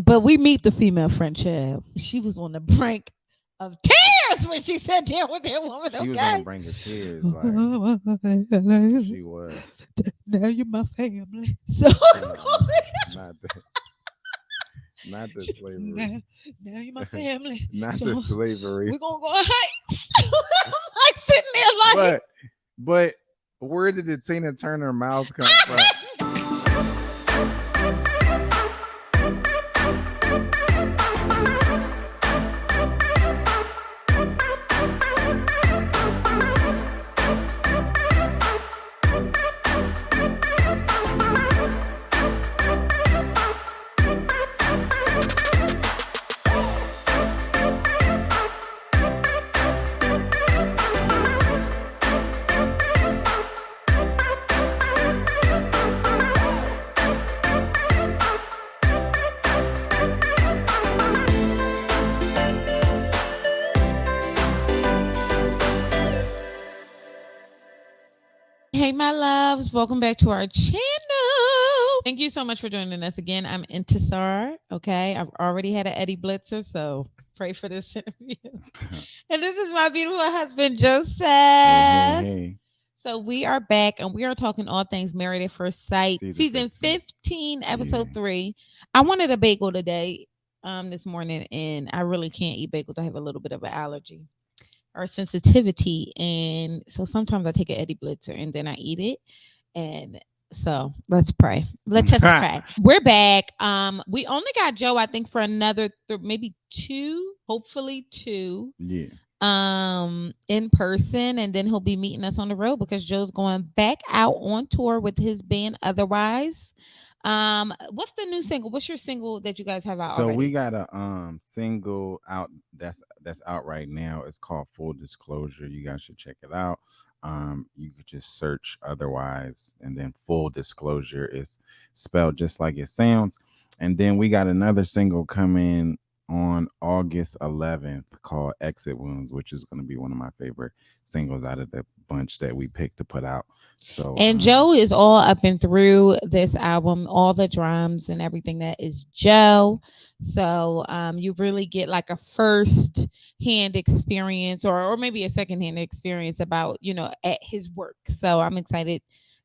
But we meet the female French child. She was on the brink of tears when she sat there with that woman. She was on the Okay. brink of tears, like she was. Now you're my family. So No, not the, not the slavery, now, now you're my family. not the So slavery. we're gonna go on hikes. I'm like sitting there like But but where did the Tina Turner mouth come from? hey, my loves, welcome back to our channel. Thank you so much for joining us again. I'm Intisar. Okay, I've already had an Eddie Blitzer, so pray for this interview. And this is my beautiful husband, Joseph. Hey. So we are back and we are talking all things Married at First Sight, season 15, episode 3. I wanted a bagel today, this morning, and I really can't eat bagels. I have a little bit of an allergy or sensitivity, and so sometimes I take an Eddie Blitzer and then I eat it. And so let's pray. Let's just pray. We're back. We only got Joe, I think, for another maybe 2, hopefully 2. Yeah. In person, and then he'll be meeting us on the road because Joe's going back out on tour with his band Otherwise. What's the new single? What's your single that you guys have out So already? we got a single out that's out right now. It's called Full Disclosure. You guys should check it out. You could just search Otherwise, and then Full Disclosure is spelled just like it sounds. And then we got another single coming on August 11th called Exit Wounds, which is going to be one of my favorite singles out of the bunch that we picked to put out. So and Joe is all up and through this album, all the drums and everything that is Joe. So you really get like a first hand experience, or maybe a second hand experience about, at his work. So I'm excited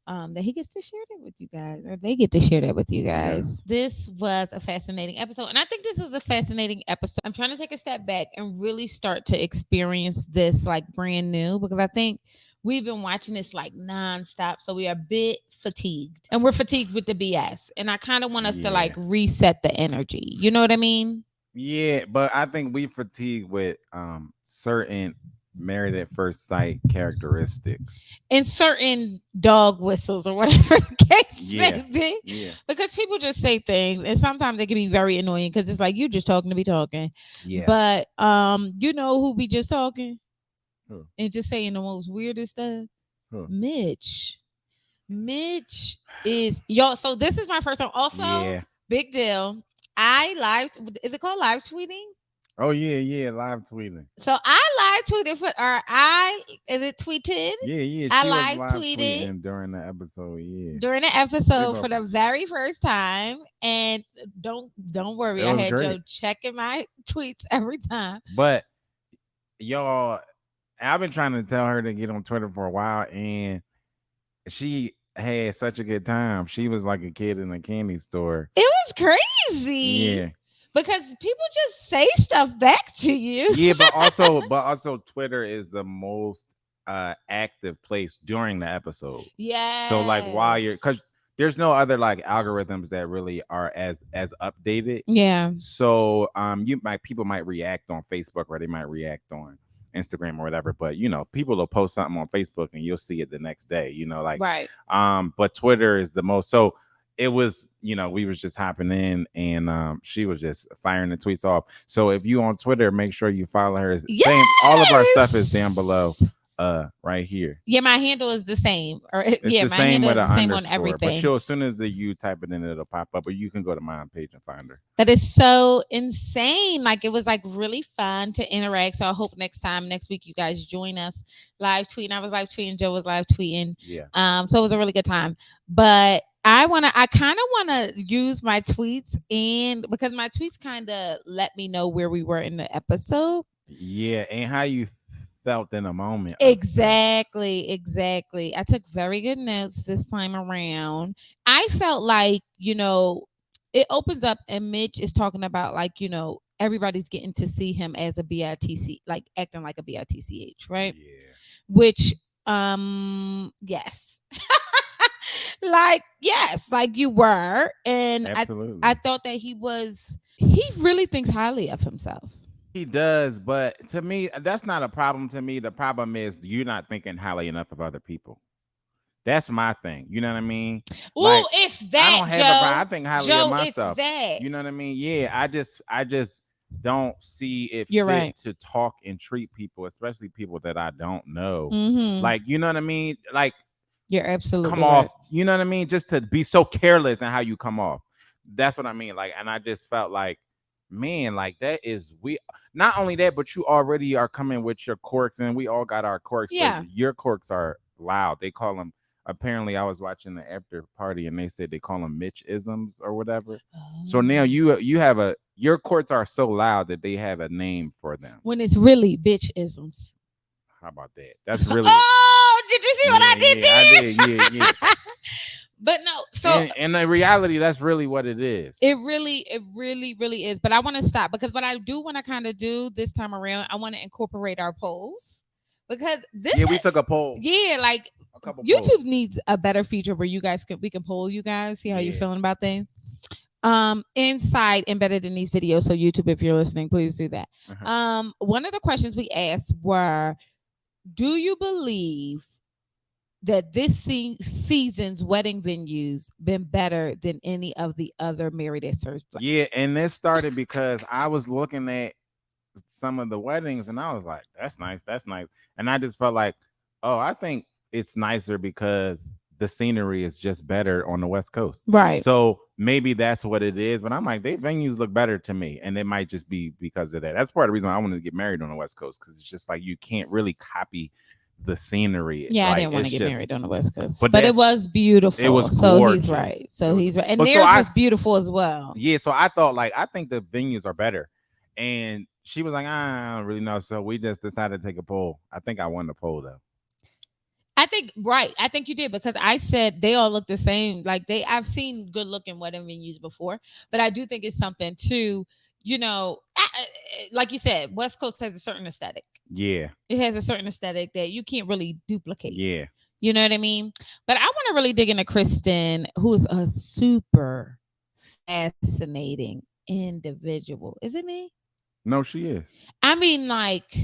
that he gets to share that with you guys, or they get to share that with you guys. Yeah. This was a fascinating episode, and I think this is a fascinating episode. I'm trying to take a step back and really start to experience this like brand new, because I think we've been watching this like nonstop, so we are a bit fatigued, and we're fatigued with the BS. And I kind of want us to like reset the energy. You know what I mean? Yeah, but I think we fatigue with certain Married at First Sight characteristics and certain dog whistles or whatever the case may be. Yeah. Because people just say things, and sometimes they can be very annoying because it's like you just talking to be talking. Yeah. But you know who be just talking and just saying the most weirdest stuff? Mitch. Mitch is y'all. So this is my first time. Also, big deal. Is it called live tweeting? Oh yeah, live tweeting. So I live tweeted is it tweeted? Yeah. I live tweeted during the episode. Yeah, during the episode for the very first time, and don't worry, I had Joe checking my tweets every time. But y'all, I've been trying to tell her to get on Twitter for a while, and she had such a good time. She was like a kid in a candy store. It was crazy. Yeah. Because people just say stuff back to you. Yeah, but also Twitter is the most active place during the episode. Yeah. So like while you're, because there's no other like algorithms that really are as updated. Yeah. So people might react on Facebook, or they might react on Instagram or whatever, but people will post something on Facebook and you'll see it the next day, like right. But Twitter is the most. So it was, we was just hopping in, and she was just firing the tweets off. So if you on Twitter, make sure you follow her. Yes! All of our stuff is down below, right here. Yeah, my handle is the same. It's my same handle with is the same on everything. But as soon as you type it in, it'll pop up. Or you can go to my page and find her. That is so insane. Like, it was like really fun to interact. So I hope next week you guys join us live tweeting. I was live tweeting, Joe was live tweeting. Yeah. So it was a really good time. But I kind of want to use my tweets, and because my tweets kind of let me know where we were in the episode. Yeah, and how you felt in a moment of that. Exactly, exactly. I took very good notes this time around. I felt like, it opens up and Mitch is talking about, like, everybody's getting to see him as a BITC, like acting like a BITCH, right? Yeah, Which yes. Like, yes, like you were. And I absolutely. thought that he really thinks highly of himself. He does, but to me, that's not a problem. To me, the problem is you're not thinking highly enough of other people. That's my thing. You know what I mean? Ooh, Like, it's I that, don't have a problem. I Joe. think highly of Joe, it's myself. that. You know what I mean? Yeah, I just don't see it You're fit right. to talk and treat people, especially people that I don't know. Mm-hmm. Like, you know what I mean? Like, You're come absolutely right. off, you know what I mean? Just to be so careless in how you come off. That's what I mean. Like, and I just felt like, man, like that is we not only that, but you already are coming with your quirks, and we all got our quirks, but Yeah. your quirks are loud. They call them apparently I was watching the after party and they said they call them Mitch isms or whatever. So now Oh. you have a your quirks are so loud that they have a name for them. When it's really bitch isms. How about that? That's really Oh, did you see what yeah, I did yeah, I did. Yeah, yeah. there? But no, so And in reality, that's really what it is. it really is. But I want to stop because what I do want to kind of do this time around, I want to incorporate our polls because Yeah, we took a poll, yeah, like a couple YouTube polls. needs a better feature where we can poll you guys, see how you're Yeah. feeling about things. Inside embedded in these videos. So YouTube, if you're listening, please do that. Uh-huh. One of the questions we asked were, do you believe that this season's wedding venues been better than any of the other married at church? Yeah, and this started because I was looking at some of the weddings and I was like, that's nice, that's nice. And I just felt like, oh, I think it's nicer because the scenery is just better on the West Coast. Right. So maybe that's what it is. But I'm like, they venues look better to me. And it might just be because of that. That's part of the reason I wanted to get married on the West Coast, because it's just like you can't really copy the scenery. Yeah, I Like didn't want to it's get married just on the West Coast, but but it that's was it beautiful. was So he's right. gorgeous. It So was he's right, and but so theirs I was beautiful as well. yeah, so I thought like I think the venues are better. And she was like, I don't really know. So we just decided to take a poll. I think I won the poll though. I think right. I think you did because I said they all look the same. Like I've seen good looking wedding venues before, but I do think it's something too. Like you said, West Coast has a certain aesthetic. Yeah. It has a certain aesthetic that you can't really duplicate. Yeah. You know what I mean? But I want to really dig into Krysten, who's a super fascinating individual. Is it me? No, she is. I mean, like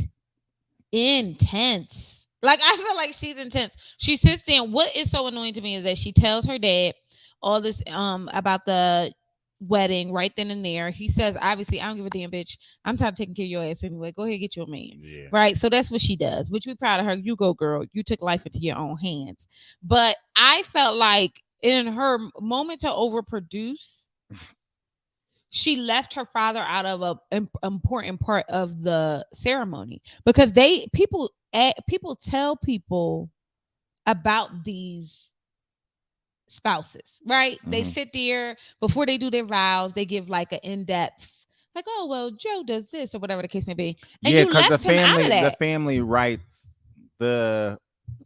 intense. Like I feel like she's intense. She sits there. And what is so annoying to me is that she tells her dad all this about the wedding right then and there. He says, obviously, I don't give a damn, bitch. I'm tired of taking care of your ass anyway. Go ahead and get your man. Yeah. Right. So that's what she does, which we proud of her. You go, girl. You took life into your own hands. But I felt like in her moment to overproduce, she left her father out of a important part of the ceremony because people tell people about these spouses, right? They Hmm. sit there before they do their vows, they give like an in-depth, like, oh well, Joe does this or whatever the case may be, and Yeah, you because left him out of the that family writes the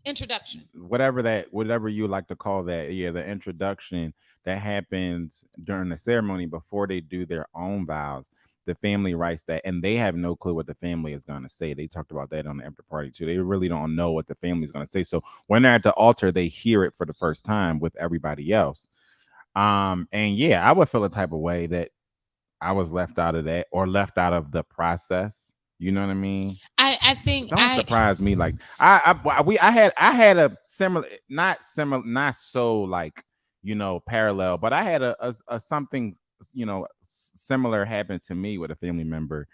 introduction. whatever you like to call that. Yeah, the introduction that happens during the ceremony before they do their own vows. The family writes that, and they have no clue what the family is going to say. They talked about that on the after party too. They really don't know what the family is going to say. So when they're at the altar, they hear it for the first time with everybody else. And yeah, I would feel a type of way that I was left out of that or left out of the process. You know what I mean? I think Don't I surprise me. Like I had a similar, not so like parallel, but I had a something similar happen to me with a family member,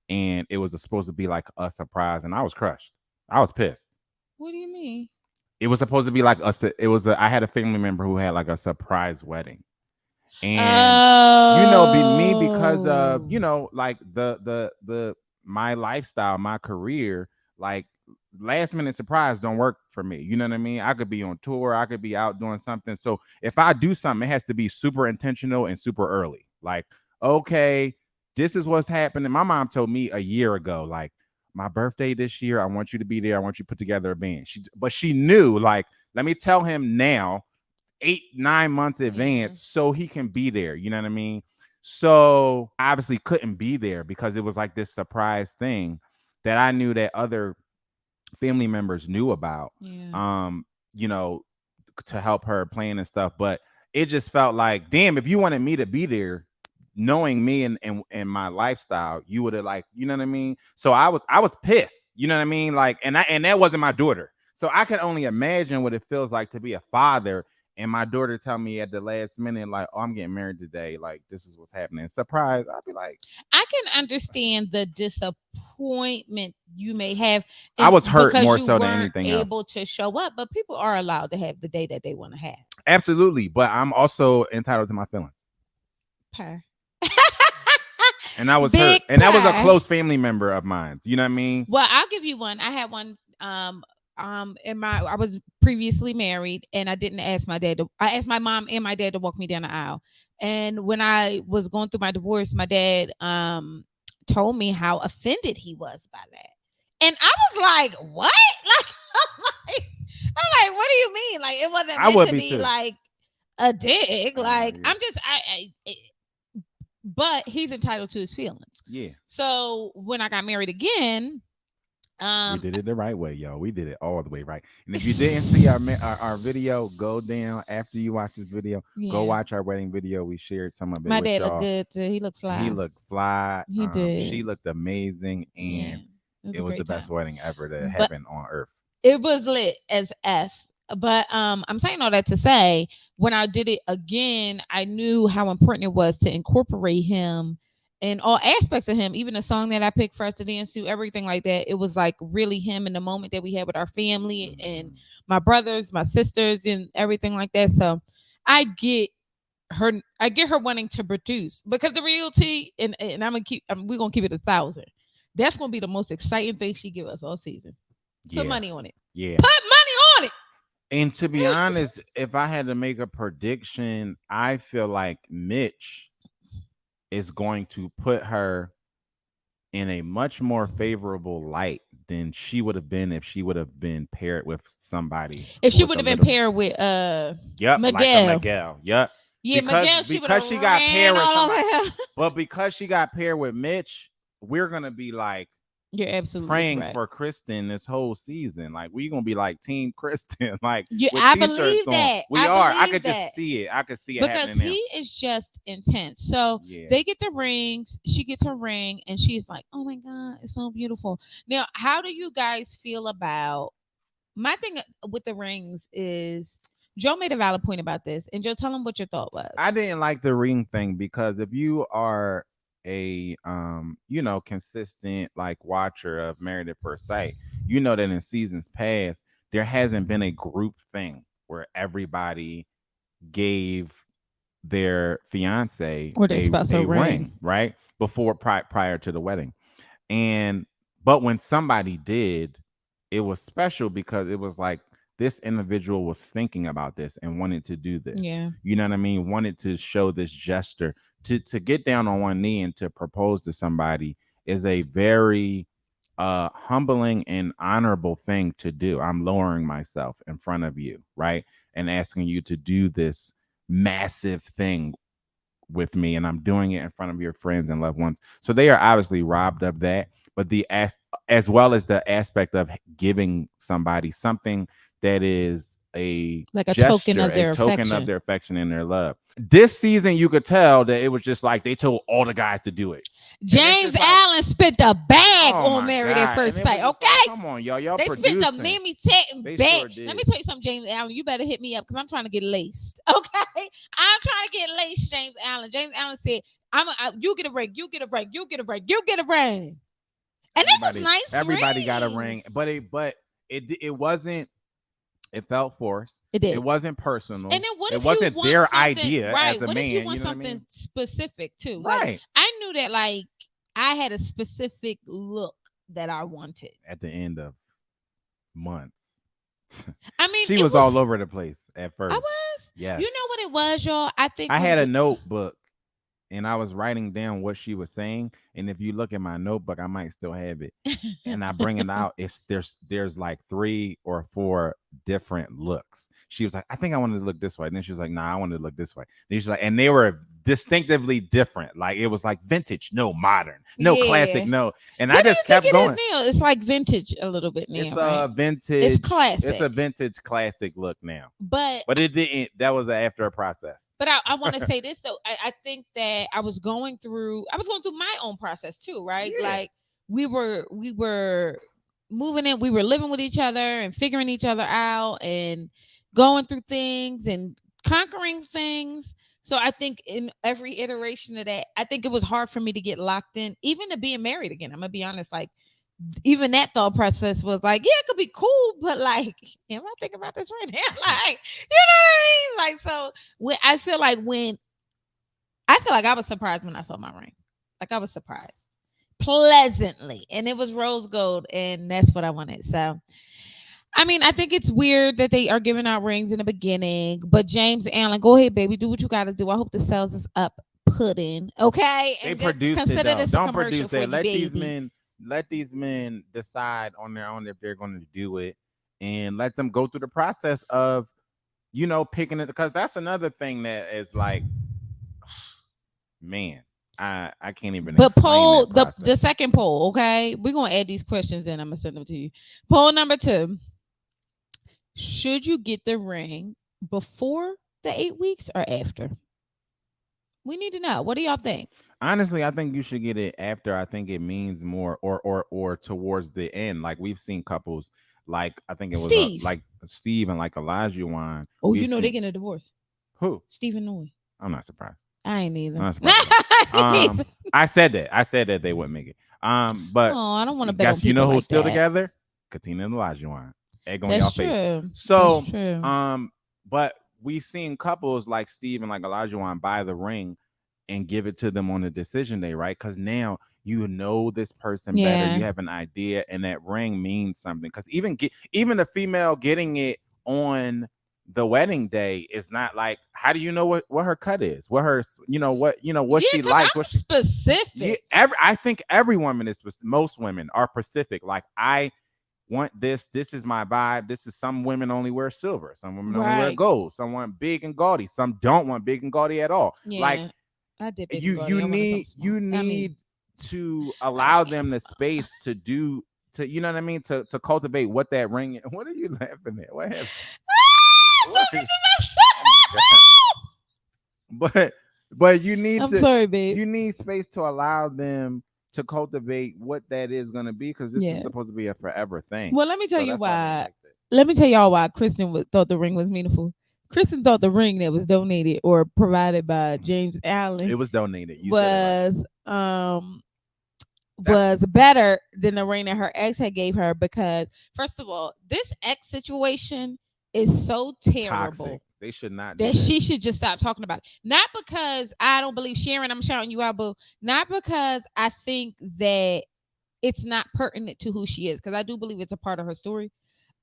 and it was supposed to be like a surprise, and I was crushed. I was pissed. What do you mean? It was supposed to be like I had a family member who had like a surprise wedding, and be me because of Oh. like the my lifestyle, my career, like last minute surprise don't work for me. You know what I mean? I could be on tour, I could be out doing something. So if I do something, it has to be super intentional and super early. Like, okay, this is what's happening. My mom told me a year ago, like, my birthday this year, I want you to be there. I want you to put together a band. But she knew, like, let me tell him now, 8, 9 months Yeah. advance, so he can be there. You know what I mean? So I obviously couldn't be there because it was like this surprise thing that I knew that other family members knew about. Yeah. Um, you know, to help her plan and stuff. But it just felt like, damn, if you wanted me to be there, knowing me and my lifestyle, you would have, like, you know what I mean? So I was pissed, you know what I mean? Like, and that wasn't my daughter. So I could only imagine what it feels like to be a father and my daughter tell me at the last minute, like, oh, I'm getting married today. Like, this is what's happening. Surprise. I'd be like, I can understand the disappointment you may have, I and was hurt because more you so than weren't anything else. able to show up, but people are allowed to have the day that they want to have. Absolutely. But I'm also entitled to my feelings. Per. And I was hurt. Big And that was a pie. close family member of mine. You know what I mean? Well, I'll give you one. I had one. In my I was previously married, and I didn't ask my dad to. I asked my mom and my dad to walk me down the aisle. And when I was going through my divorce, my dad told me how offended he was by that, and I was like, "What?" I'm like, "What do you mean? Like, it wasn't I meant would to be be too. like a dig. Like, Yeah. I'm just but he's entitled to his feelings." Yeah. So when I got married again, We um, did it the right way, y'all. We did it all the way right. And if you didn't see our video, go down after you watch this video. Go yeah, watch our wedding video. We shared some of it my with dad looked y'all. good too. He looked He fly. looked fly. He She did. looked amazing, Yeah, and it was it a was the great best time. wedding ever to But happen on earth. it was lit as F. But I'm saying all that to say, when I did it again, I knew how important it was to incorporate him in all aspects of him, even the song that I picked for us to dance to, everything like that. It was like really him in the moment that we had with our family and Mhm. my brothers, my sisters, and everything like that. So I get I get her wanting to produce because the realty, and we're gonna keep it 1,000. That's gonna be the most exciting thing she give us all season. Put Yeah. money on it. Yeah. Put money on And to be it. honest, if I had to make a prediction, I feel like Mitch is going to put her in a much more favorable light than she would have been if she would have been paired with somebody If who she was would a have been little, paired with yep, like a Miguel. Miguel. Yep. Yeah, Because Miguel, she would have she got ran paired with all somebody, over him. but because she got paired with Mitch, we're gonna be like You're absolutely praying correct. for Krysten this whole season. Like, we gonna be like Team Kristen, like You, with I t-shirts believe on. that. We I are. I believe could that just see it. I could see it because happening he now. is just intense. So Yeah. they get the rings. She gets her ring, and she's like, "Oh my god, it's so beautiful." Now, how do you guys feel about my thing with the rings? Is Joe made a valid point about this, and Joe, tell him what your thought I was. didn't like the ring thing because if you are a consistent like watcher of Married at First Sight, you know that in seasons past there hasn't been a group thing where everybody gave their fiance Or their spouse a a ring. ring, right? Before prior to the wedding. And but when somebody did, it was special because it was like this individual was thinking about this and wanted to do this. Yeah. You know what I mean? Wanted to show this gesture to get down on one knee and to propose to somebody is a very humbling and honorable thing to do. I'm lowering myself in front of you, right? And asking you to do this massive thing with me, and I'm doing it in front of your friends and loved ones. So they are obviously robbed of that, but as well as the aspect of giving somebody something that is a Like a token gesture, of a their token of affection. their affection and their love. This season, you could tell that it was just like they told all the guys to do it, and it's James just like, Allen spent a bag oh on my Married at god, and First it was Sight. just like, Okay. come on, y'all They spent a producing. Mimi Ted They bag. sure Let me did. tell you something, James Allen. You better hit me up because I'm trying to get laced. Okay. I'm trying to get laced, James Allen. James Allen said, you get a ring, you get a ring, you get a ring, you get a ring. And it was nice Everybody got a ring, rings. but it wasn't. It felt forced. It It did. wasn't And personal. then what It if you wasn't want their something idea as right? a What if you man. You want know what I something mean? specific too? Like Right. I knew that like I had a specific look that I wanted. At the end of months. I mean, She it was was. all over the place at I first. was. You Yes. know what it was, y'all? I think I what had it a was. notebook and I was writing down what she was saying. And if you look at my notebook, I might still have it. And I bring it out. It's there's like 3 or 4 different looks. She was like, I think I wanted to look this way. And then she was like, nah, I wanted to look this way. And she's like, and they were distinctively different. Like it was like vintage, no modern, no classic, Yeah. no. And I What do just you think kept it is going. now? It's like vintage a little bit It's now, right? a It's vintage, it's classic. a vintage classic look now. But But it didn't, that was after a process. I want to say this though. I think that I was going through my own process too, right? Yeah. Like we were moving in, we were living with each other and figuring each other out and going through things and conquering things. So I think in every iteration of that, I think it was hard for me to get locked in, even to being married again. I'm gonna be honest, like even that thought process was like, yeah, it could be cool, but like, am I thinking about this right now? Like, you know what I mean? Like, so when I feel like I was surprised when I saw my ring. Like I was surprised pleasantly, and it was rose gold, and that's what I wanted. So, I mean, I think it's weird that they are giving out rings in the beginning, but James Allen, go ahead, baby, do what you got to do. I hope the sales is up pudding, okay, They and just produced it consider though. this a Don't commercial produce for that. you, baby. Let these men decide on their own if they're going to do it, and let them go through the process of, picking it, because that's another thing that is like, man, I can't even But explain poll that the process. second poll, okay? We're gonna add these questions in. I'm gonna send them to you. Poll number 2: should you get the ring before the 8 weeks or after? We need to know. What do y'all think? Honestly, I think you should get it after. I think it means more, or towards the end. Like we've seen couples, like I think it was Steve. like Steve and like Elijah Wine. Oh, you We've know they're seen getting a divorce. who? Stephen Noy. I'm not surprised. I ain't I'm either. not surprised at all. I ain't either. I said that. I said that they wouldn't make it. But Oh, I don't want to bet on guess you people know who's like still that. together? Katina and Elijah Wine. Egg on y'all That's face. true. That's So, true. but we've seen couples like Steve and like Elijah Wine buy the ring and give it to them on the decision day, right? Because now you know this person better. Yeah. You have an idea, and that ring means something. Because even the female getting it on the wedding day is not like, how do you know what her cut is, what her, what Yeah, she because likes, I'm what she. Yeah, specific. I think every woman is, most women are specific. Like, I want this. This is my vibe. This is, some women only wear silver. Some women only wear Right. gold. Some want big and gaudy. Some don't want big and gaudy at all. Like, Yeah. I did big you and you gaudy. I wanted something need small. you I mean, need to I allow mean, them the space to do, to, you know what I mean, to cultivate what that ring. What are you laughing at? What happened? What talking is, to oh my god. myself. But you need I'm to, sorry, babe. you need space to allow them to cultivate what that is going to be, because this is Yeah. supposed to be a forever thing. Well, let me tell So you that's why I didn't why. like that. Let me tell y'all why Kristen thought the ring was meaningful. Kristen thought the ring that was donated or provided by James It Allen was donated. You said it right. was That's better than the ring that her ex had gave her, because first of all, this ex situation is so toxic. terrible They should not do that that. she should just stop talking about it. Not because I don't believe Sharon, I'm shouting you out, boo. Not because I think that it's not pertinent to who she is, because I do believe it's a part of her story.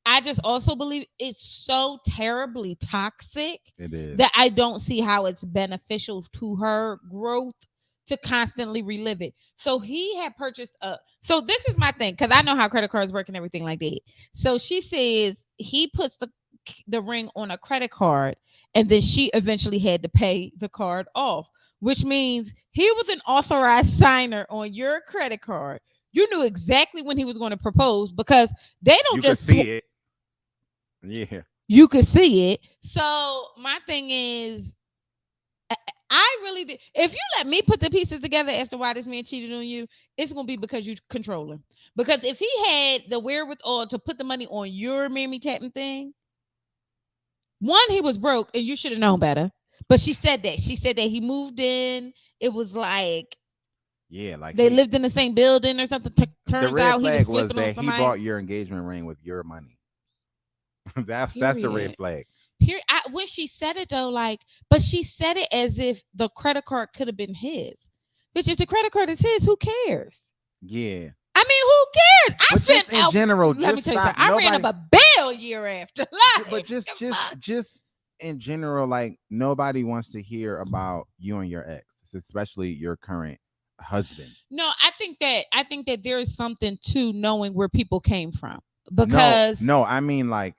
I just also believe it's so terribly toxic It is. that I don't see how it's beneficial to her growth to constantly relive it. So he had purchased a. So this is my thing, because I know how credit cards work and everything like that. So she says he puts the ring on a credit card, and then she eventually had to pay the card off, which means he was an authorized signer on your credit card. You knew exactly when he was going to propose, because they don't You could just see it. Yeah. you could see it. So my thing is, I really did. If you let me put the pieces together after why this man cheated on you, it's gonna be because you control him. Because if he had the wherewithal to put the money on your mammy tapping thing, one, he was broke and you should have known better. But she said that. She said that he moved in. It was like Yeah, like they lived in the same building or something. the Turns red out he was flag was slipping on that he somebody. bought your engagement ring with your money. That's the red Period. flag. Period. When she said it though, like, but she said it as if the credit card could have been his. Bitch, if the credit card is his, who cares? Yeah. I mean, who cares? I But just spent in out. general, Let me just tell you stop. something. I ran up Nobody. a bill year after. But Like, just come just on. just in general, like nobody wants to hear about you and your ex, especially your current husband. No, I think that there is something to knowing where people came from No, because no, I mean like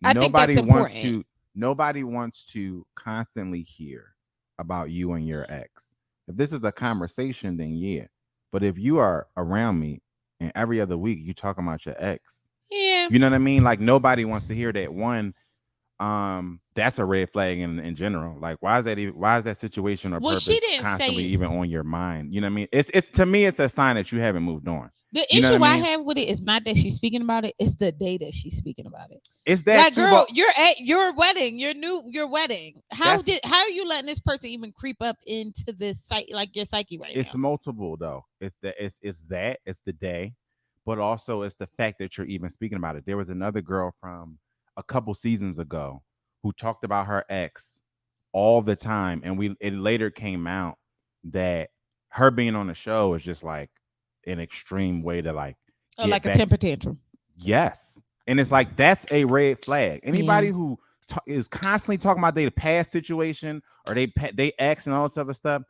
I think that's nobody wants important. to nobody wants to constantly hear about you and your ex. If this is a conversation, then yeah. But if you are around me and every other week you talking about your ex, Yeah. you know what I mean? Like nobody wants to hear that. One, that's a red flag in general. Like why is that situation or Well, she purpose didn't constantly say even on your mind? You know what I mean? It's to me it's a sign that you haven't moved on. the You know what I issue I mean? have with it is not that she's speaking about it; it's the day that she's speaking about it. It's that Like, too, girl, but you're at your wedding, your wedding. that's How are you letting this person even creep up into this like your psyche right it's now? multiple though. It's the day, but also it's the fact that you're even speaking about it. There was another girl from a couple seasons ago who talked about her ex all the time, and we it later came out that her being on the show is just like an extreme way to like Or get like a back. temper tantrum. Yes. And it's like that's a red flag. Yeah. Anybody who is constantly talking about their past situation or they ex and all this other stuff,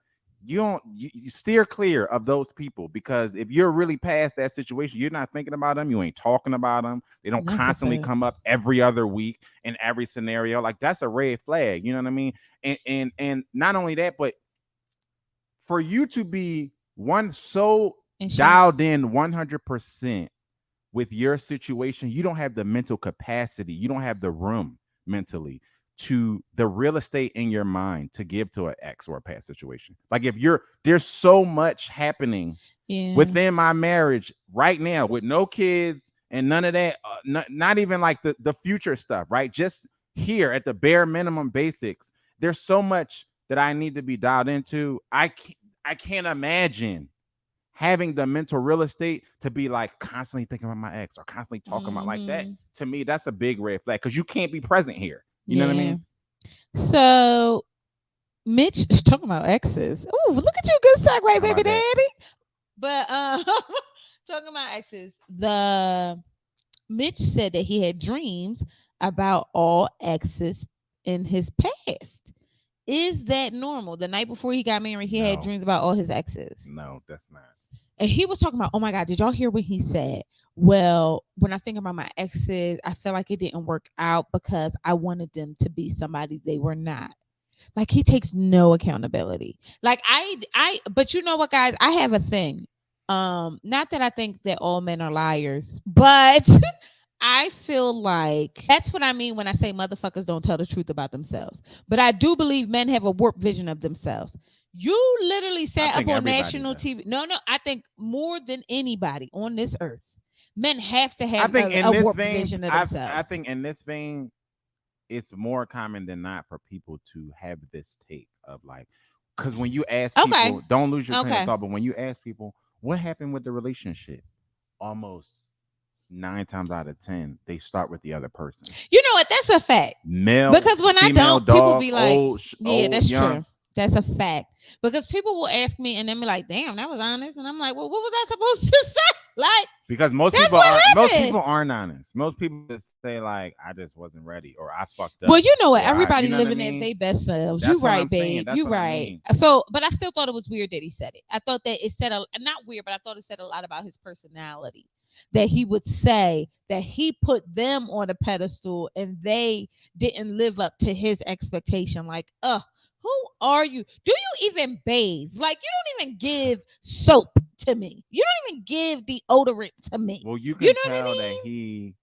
you steer clear of those people because if you're really past that situation, you're not thinking about them, you ain't talking about them. They don't That's a constantly fact. come up every other week in every scenario. Like that's a red flag. You know what I mean? And not only that, but for you to be one so And she dialed in 100% with your situation, you don't have the mental capacity, you don't have the room mentally to the real estate in your mind to give to an ex or a past situation. Like if you're there's so much happening yeah. within my marriage right now with no kids and none of that, not even like the future stuff, right? Just here at the bare minimum basics. There's so much that I need to be dialed into. I can't imagine having the mental real estate to be like constantly thinking about my ex or constantly talking about like that. Hmm. To me, that's a big red flag because you can't be present here. You know what I Yeah. mean? So Mitch is talking about exes. Oh, look at you, good segue, How baby about that? daddy. But talking about exes, the Mitch said that he had dreams about all exes in his past. Is that normal? The night before he got married, he had No, dreams about all his exes. no, that's not. And he was talking about, oh my God, did y'all hear what he said? Well, when I think about my exes, I feel like it didn't work out because I wanted them to be somebody they were not. Like he takes no accountability. Like but you know what, guys? I have a thing. Not that I think that all men are liars, but I feel like that's what I mean when I say motherfuckers don't tell the truth about themselves. But I do believe men have a warped vision of themselves. You literally I sat up think on everybody national does. TV. No, no, I think more than anybody on this earth, men have to I have think in a this warped vein, vision of I themselves. think in this vein, it's more common than not for people to have this take of like, because when you ask Okay. people, don't lose your train of Okay. thought, but when you ask people what happened with the relationship, almost 9 times out of 10, they start with the other person. You know what? That's a fact. Male, Because when I female, don't, people dog, be like, old, yeah, old, that's young. true. That's a fact. Because people will ask me and then be like, damn, that was honest. And I'm like, well, what was I supposed to say? Like, Because that's what most happened. people aren't honest. Most people just say like, "I just wasn't ready," or "I fucked up," Well, you know or what? "I," you Everybody know what I living as mean? their best selves. You That's what I'm right, saying. babe. That's You what I right. mean. So, but I still thought it was weird that he said it. I thought that it said not weird, but I thought it said a lot about his personality. That he would say that he put them on a pedestal and they didn't live up to his expectation. Like, who are you? Do you even bathe? Like, you don't even give soap to me. You don't even give deodorant to me. Well, you You can know what I tell that mean? he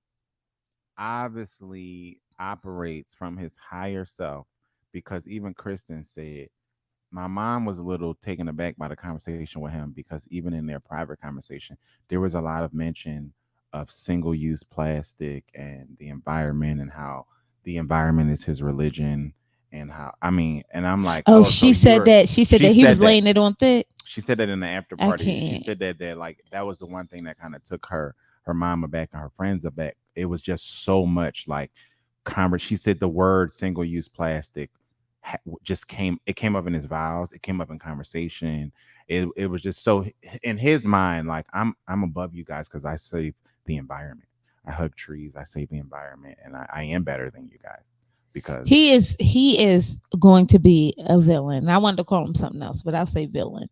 obviously operates from his higher self because even Kristen said my mom was a little taken aback by the conversation with him because even in their private conversation, there was a lot of mention of single use plastic and the environment and how the environment is his religion and how I mean, and I'm like, Oh, oh, so she said you're that. She said she that he was said that laying it on thick. she said that in the after I party. She can't. said that like that was the one thing that kind of took her mom aback and her friends aback. It was just so much like convert. She said the word single use plastic just came. It came up in his vows. It came up in conversation. It was just so in his mind, like I'm above you guys because I save the environment. I hug trees. I save the environment, and I am better than you guys because he is going to be a villain. I wanted to call him something else, but I'll say villain.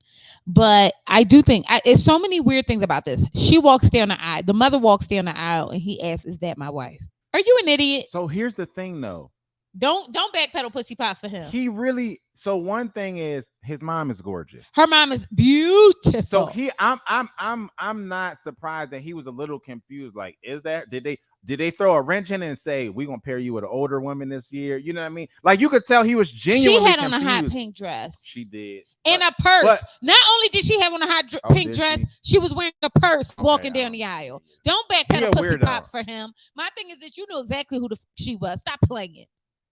But I do think it's so many weird things about this. She walks down the aisle. The mother walks down the aisle, and he asks, "Is that my wife?" Are you an idiot? So here's the thing, though. Don't backpedal pussy pot for him. He really. So one thing is his mom is gorgeous. Her mom is beautiful. So I'm not surprised that he was a little confused. Like, is that did they throw a wrench in and say we're gonna pair you with an older woman this year? You know what I mean? Like you could tell he was genuinely. She had confused. on a hot pink dress. She did. And a purse. Not only did she have on a hot pink dress, she was wearing a purse walking down the aisle. Don't backpedal pussy pop for him. My thing is that you know exactly who she was. Stop playing.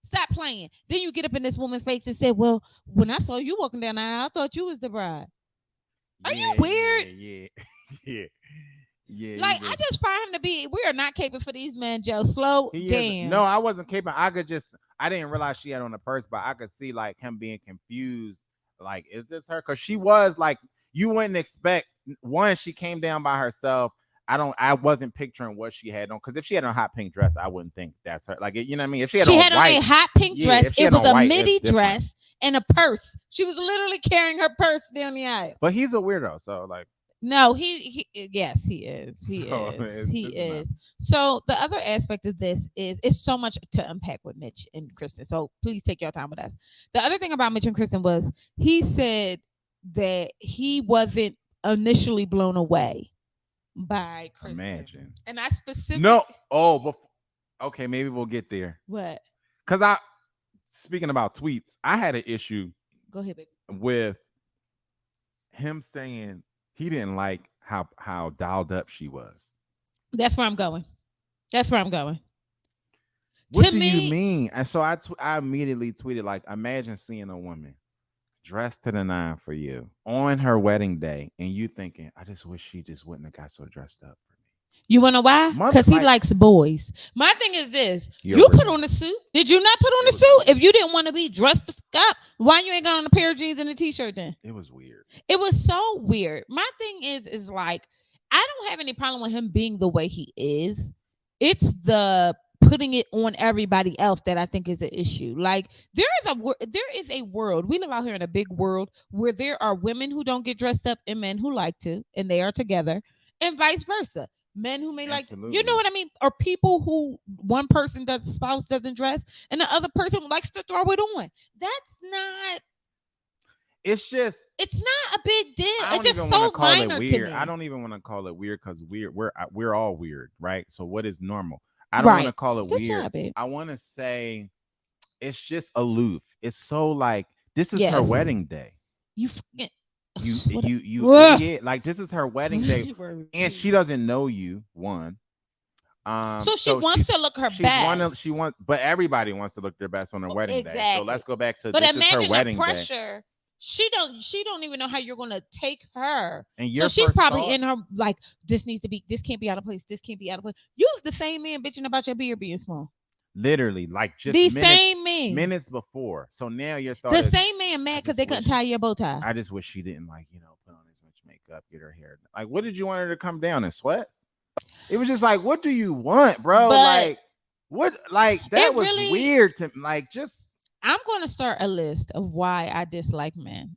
Stop playing. Then you get up in this woman's face and say, "Well, when I saw you walking down the aisle, I thought you was the bride." Are you weird? Yeah. Like I just find him to be. We are not capable for these men, Joe. Slow down. No, I wasn't capable. I didn't realize she had on a purse, but I could see like him being confused. Like, is this her? Because she was like, you wouldn't expect. One, she came down by herself. I wasn't picturing what she had on, because if she had on a hot pink dress, I wouldn't think that's her. Like, you know what I mean? If she had on a hot pink dress, it was a midi dress and a purse. She was literally carrying her purse down the aisle. But he's a weirdo, so like. No, yes, he is. He is. So the other aspect of this is it's so much to unpack with Mitch and Krysten. So please take your time with us. The other thing about Mitch and Krysten was he said that he wasn't initially blown away by Krysten. Imagine. And I specifically okay, maybe we'll get there. What? Because speaking about tweets, I had an issue. Go ahead, baby. With him saying he didn't like how dialed up she was. That's where I'm going. What do you mean? And so I immediately tweeted, like, imagine seeing a woman dressed to the nine for you on her wedding day, and you thinking, I just wish she just wouldn't have got so dressed up for me. You want to know why? Because he likes boys. My thing is this. You put on a suit. Did you not put on a suit? If you didn't want to be dressed up, why you ain't got on a pair of jeans and a t-shirt then? It was weird. It was so weird. My thing is like, I don't have any problem with him being the way he is. It's the putting it on everybody else that I think is an issue. Like there is a world. We live out here in a big world where there are women who don't get dressed up and men who like to, and they are together, and vice versa. Men who may Absolutely. like, you know what I mean? Or people who one person spouse doesn't dress and the other person likes to throw it on. That's not. It's not a big deal. It's just so minor to me. I don't even want to call it weird because we're all weird, right? So what is normal? I don't want to call it weird. Job, babe. I want to say it's just aloof. It's so like this is her wedding day. You forget. You idiot. Like this is her wedding day, and she doesn't know you. One. So she wants to look her best. But everybody wants to look their best on their wedding day. So let's go back to. But this imagine is her wedding the pressure. Day. She don't even know how you're gonna take her. And so she's probably in her like this can't be out of place. This can't be out of place. You was the same man bitching about your beard being small. Literally, like just same man minutes before. So now your thought the same man mad because they couldn't tie your bow tie. I just wish she didn't put on as much makeup, get her hair. Like, what did you want her to come down in sweats? It was just like, what do you want, bro? Like, what? Like that was really weird to like just. I'm going to start a list of why I dislike men.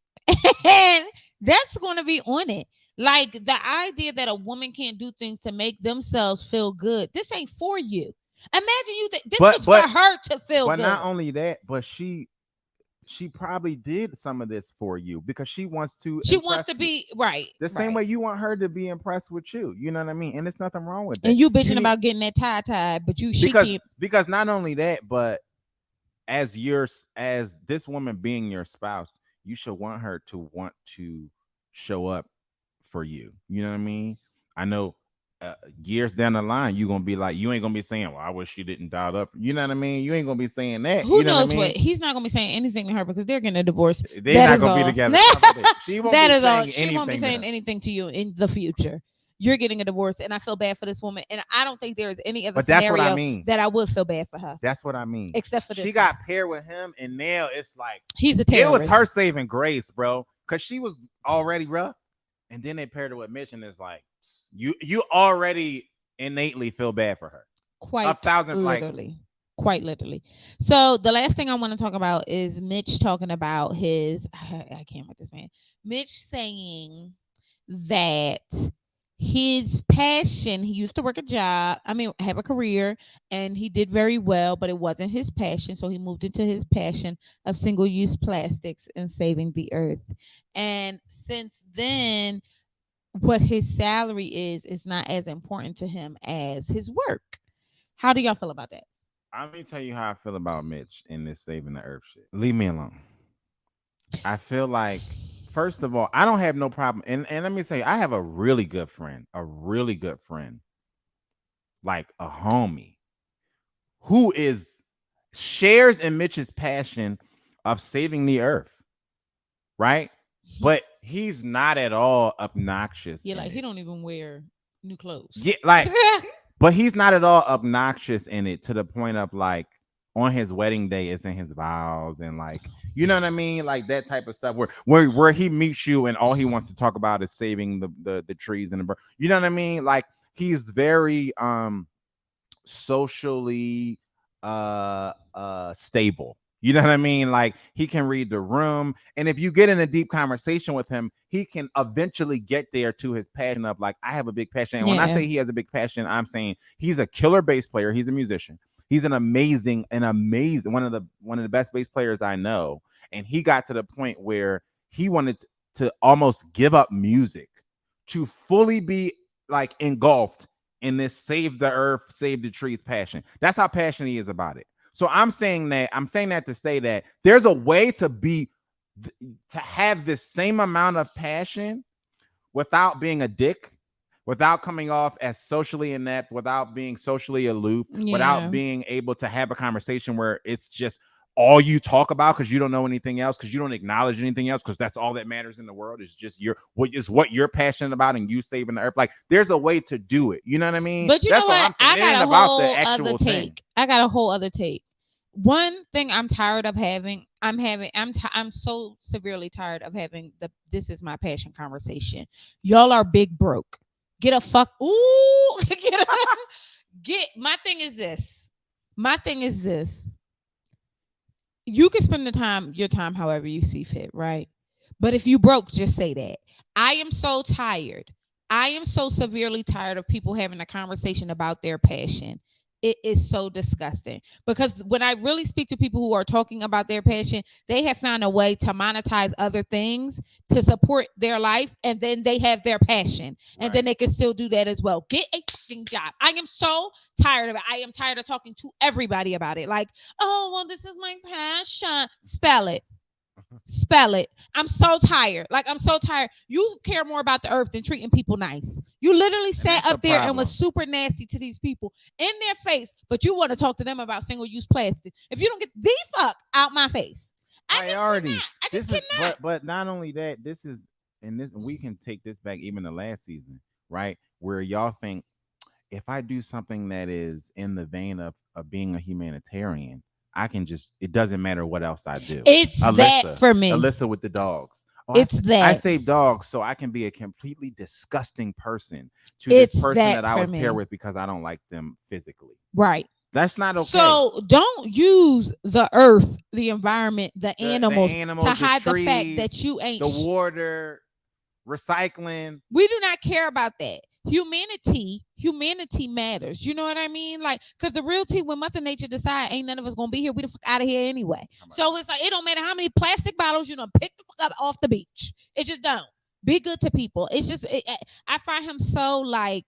And that's going to be on it. Like the idea that a woman can't do things to make themselves feel good. This ain't for you. Imagine you this was for her to feel good. But not only that, but she probably did some of this for you because she wants to be right. The same way you want her to be impressed with you. You know what I mean? And there's nothing wrong with that. And you bitching about getting that tie, but because not only that, but as this woman being your spouse, you should want her to want to show up for you. You know what I mean? I know years down the line, you're gonna be like, you ain't gonna be saying, well, I wish she didn't dial up. You know what I mean? You ain't gonna be saying that. Who you know knows what? He's not gonna be saying anything to her because they're getting a divorce. They're not gonna be together. She won't be saying anything to you in the future. you're getting a divorce, and I feel bad for this woman. And I don't think there is any other But that's what I scenario mean. that I would feel bad for her, That's what I mean. except for She this one. got paired with him, and now it's like He's a it was her terrorist. saving grace, bro. Because she was already rough, and then they paired her with Mitch, and it's like you already innately feel bad for her. A Quite thousand, like, literally. Quite literally. So the last thing I want to talk about is Mitch talking about his I can't with this man. Mitch saying that his passion, he used to work a job, I mean have a career, and he did very well, but it wasn't his passion. So he moved into his passion of single-use plastics and saving the earth. And since then, what his salary is not as important to him as his work. How do y'all feel about that? let me tell you how I feel about Mitch in this saving the earth shit. Leave me alone. I feel like, first of all, I don't have no problem. And let me say, I have a really good friend, like a homie, who is shares in Mitch's passion of saving the earth, right? But he's not at all obnoxious Yeah, in like he it. don't even wear new clothes. Yeah, like, but he's not at all obnoxious in it to the point of like on his wedding day, it's in his vows and like, you know what I mean, like that type of stuff where he meets you and all he wants to talk about is saving the trees and the bird. You know what I mean? Like he's very socially stable. You know what I mean? Like he can read the room, and if you get in a deep conversation with him, he can eventually get there to his passion of like, I have a big passion. And when I Yeah. say he has a big passion, I'm saying he's a killer bass player. He's a musician. He's an amazing one of the best bass players I know. And he got to the point where he wanted to almost give up music to fully be like engulfed in this save the earth, save the trees passion. That's how passionate he is about it. So I'm saying that to say that there's a way to have this same amount of passion without being a dick, without coming off as socially inept, without being socially aloof, without Yeah. being able to have a conversation where it's just all you talk about because you don't know anything else, because you don't acknowledge anything else, because that's all that matters in the world is just what you're passionate about and you saving the earth. Like there's a way to do it. You know what I mean? But you know That's all what? I'm saying. I It ain't got a about the whole other actual thing. take. I got a whole other take. One thing I'm tired of having, I'm so severely tired of having the this is my passion conversation. Y'all are big broke. Get a fuck. Ooh, get. My thing is this. My thing is this. You can spend your time however you see fit, right? But if you broke, just say that. I am so tired. I am so severely tired of people having a conversation about their passion. It is so disgusting because when I really speak to people who are talking about their passion, they have found a way to monetize other things to support their life, and then they have their passion, and then Right. they can still do that as well. Get a fucking job. I am so tired of it. I am tired of talking to everybody about it. Like, oh, well, this is my passion. Spell it. Spell it. I'm so tired. Like, I'm so tired. You care more about the earth than treating people nice. You literally And sat that's the up there and was problem. super nasty to these people in their face, but you want to talk to them about single use plastic. If you don't get the fuck out my face, I just cannot. Priorities. I just This is cannot. but not only that, this is and this we can take this back even to last season, right? Where y'all think if I do something that is in the vein of being a humanitarian, I can just it doesn't matter what else I do. It's that Alyssa, for me. Alyssa with the dogs. Oh, It's I that. save dogs so I can be a completely disgusting person to this It's person that that I for was paired me. with because I don't like them physically. Right. That's not okay. So don't use the earth, the environment, the The animals to animals, the hide the fact that trees, you ain't the water, recycling. we do not care about that. Humanity matters. You know what I mean? Like, cause the real tea, when Mother Nature decide ain't none of us gonna be here, we the fuck out of here anyway. So it's like it don't matter how many plastic bottles you done pick the fuck up off the beach. It just don't. Be good to people. It's just I find him so like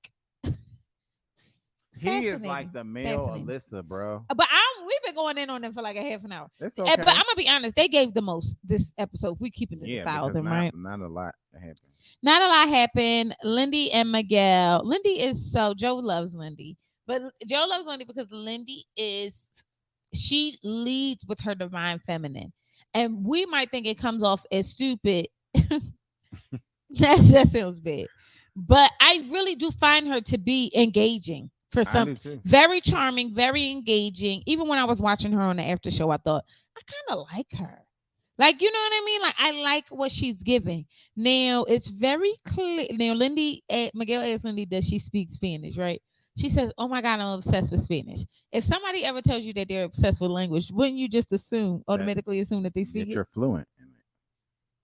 He is like fascinating. the male Fascinating. Alyssa, bro. But we've been going in on them for like a half an hour. It's But I'm okay. gonna be honest, they gave the most this episode. We keeping it a Yeah, because thousand, not right? not a lot happened. Not a lot happened. Lindy and Miguel. Lindy is so Joe loves Lindy, but Joe loves Lindy because Lindy is she leads with her divine feminine, and we might think it comes off as stupid. That sounds bad, but I really do find her to be engaging for I some, do too. very charming, very engaging. Even when I was watching her on the after show, I thought I kind of like her. Like, you know what I mean? Like, I like what she's giving. Now, it's very clear. Now, Miguel asked Lindy, does she speak Spanish, right? She says, oh my God, I'm obsessed with Spanish. If somebody ever tells you that they're obsessed with language, wouldn't you just That automatically assume that they speak that it? you're fluent in it.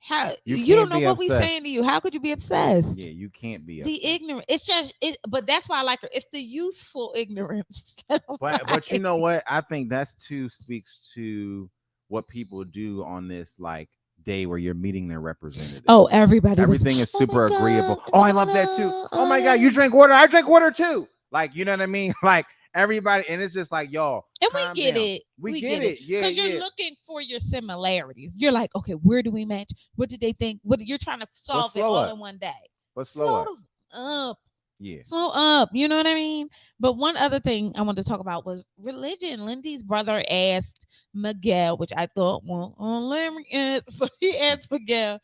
How You you don't can't know be what we saying to obsessed. you? How could you be obsessed? Yeah, you can't be The obsessed. ignorant. It's just it, but that's why I like her. It's the youthful ignorance that I But you like. know what? I think that's too speaks to what people do on this like day where you're meeting their representative. Oh, everybody was. Everything is Oh my super agreeable. God! Oh, I love that too. Oh my god, you And drink water. I drink water too. Like, you know what I mean? Like everybody, and it's just like, y'all, we calm get down. it. We We get get it it. Yeah, because you're yeah. looking for your similarities. You're like, okay, where do we match? What did they think? What you're trying to But solve it slow all up. in one day? But slow Slow up. up. Yeah. Slow up. You know what I mean? But one other thing I wanted to talk about was religion. Lindy's brother asked Miguel, which I thought, well, let me ask. He asked Miguel,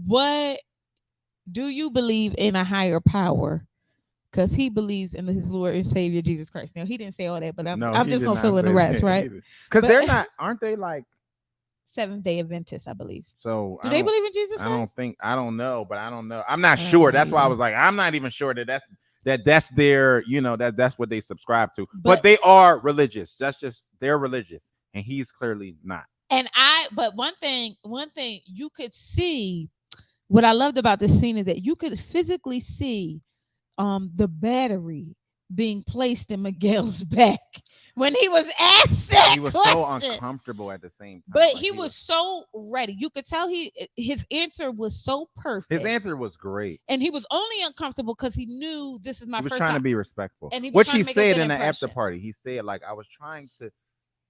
what do you believe in a higher power? Because he believes in his Lord and Savior Jesus Christ. Now he didn't say all that, but I'm No, I'm he just did gonna not fill in the say rest, that right? either. Because But they're not, aren't they like, Seventh Day Adventists, I believe. so Do they believe in Jesus I don't Christ? think, I don't know, but I don't know. I'm not sure. That's why I Yeah. was like, I'm not even sure that that's their, that's what they subscribe to. But But they are religious. That's just, they're religious. And he's clearly not. but one thing you could see, what I loved about this scene is that you could physically see the battery being placed in Miguel's back when he was asked And that he was so question. uncomfortable at the same time. But Like he was so ready. You could tell his answer was so his perfect. answer was great. And he was only uncomfortable because he knew this is my He was first trying to time. be respectful. And he was Which trying he to make a said good in the after impression. party. He said, like,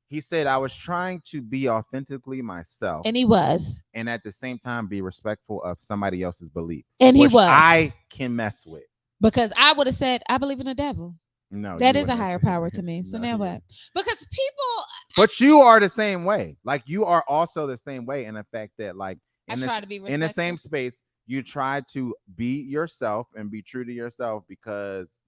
he said, I was trying to be authentically myself And he was. and at the same time be respectful of somebody else's belief, And he which was. I can mess with. Because I would have said, I believe in the devil. No, That you is a wouldn't have higher said power to that. me. So No, now you what? Because people, but you are the same way. Like you are also the same way in the fact that like I in this try to be in the respectful. same space, you try to be yourself and be true to yourself because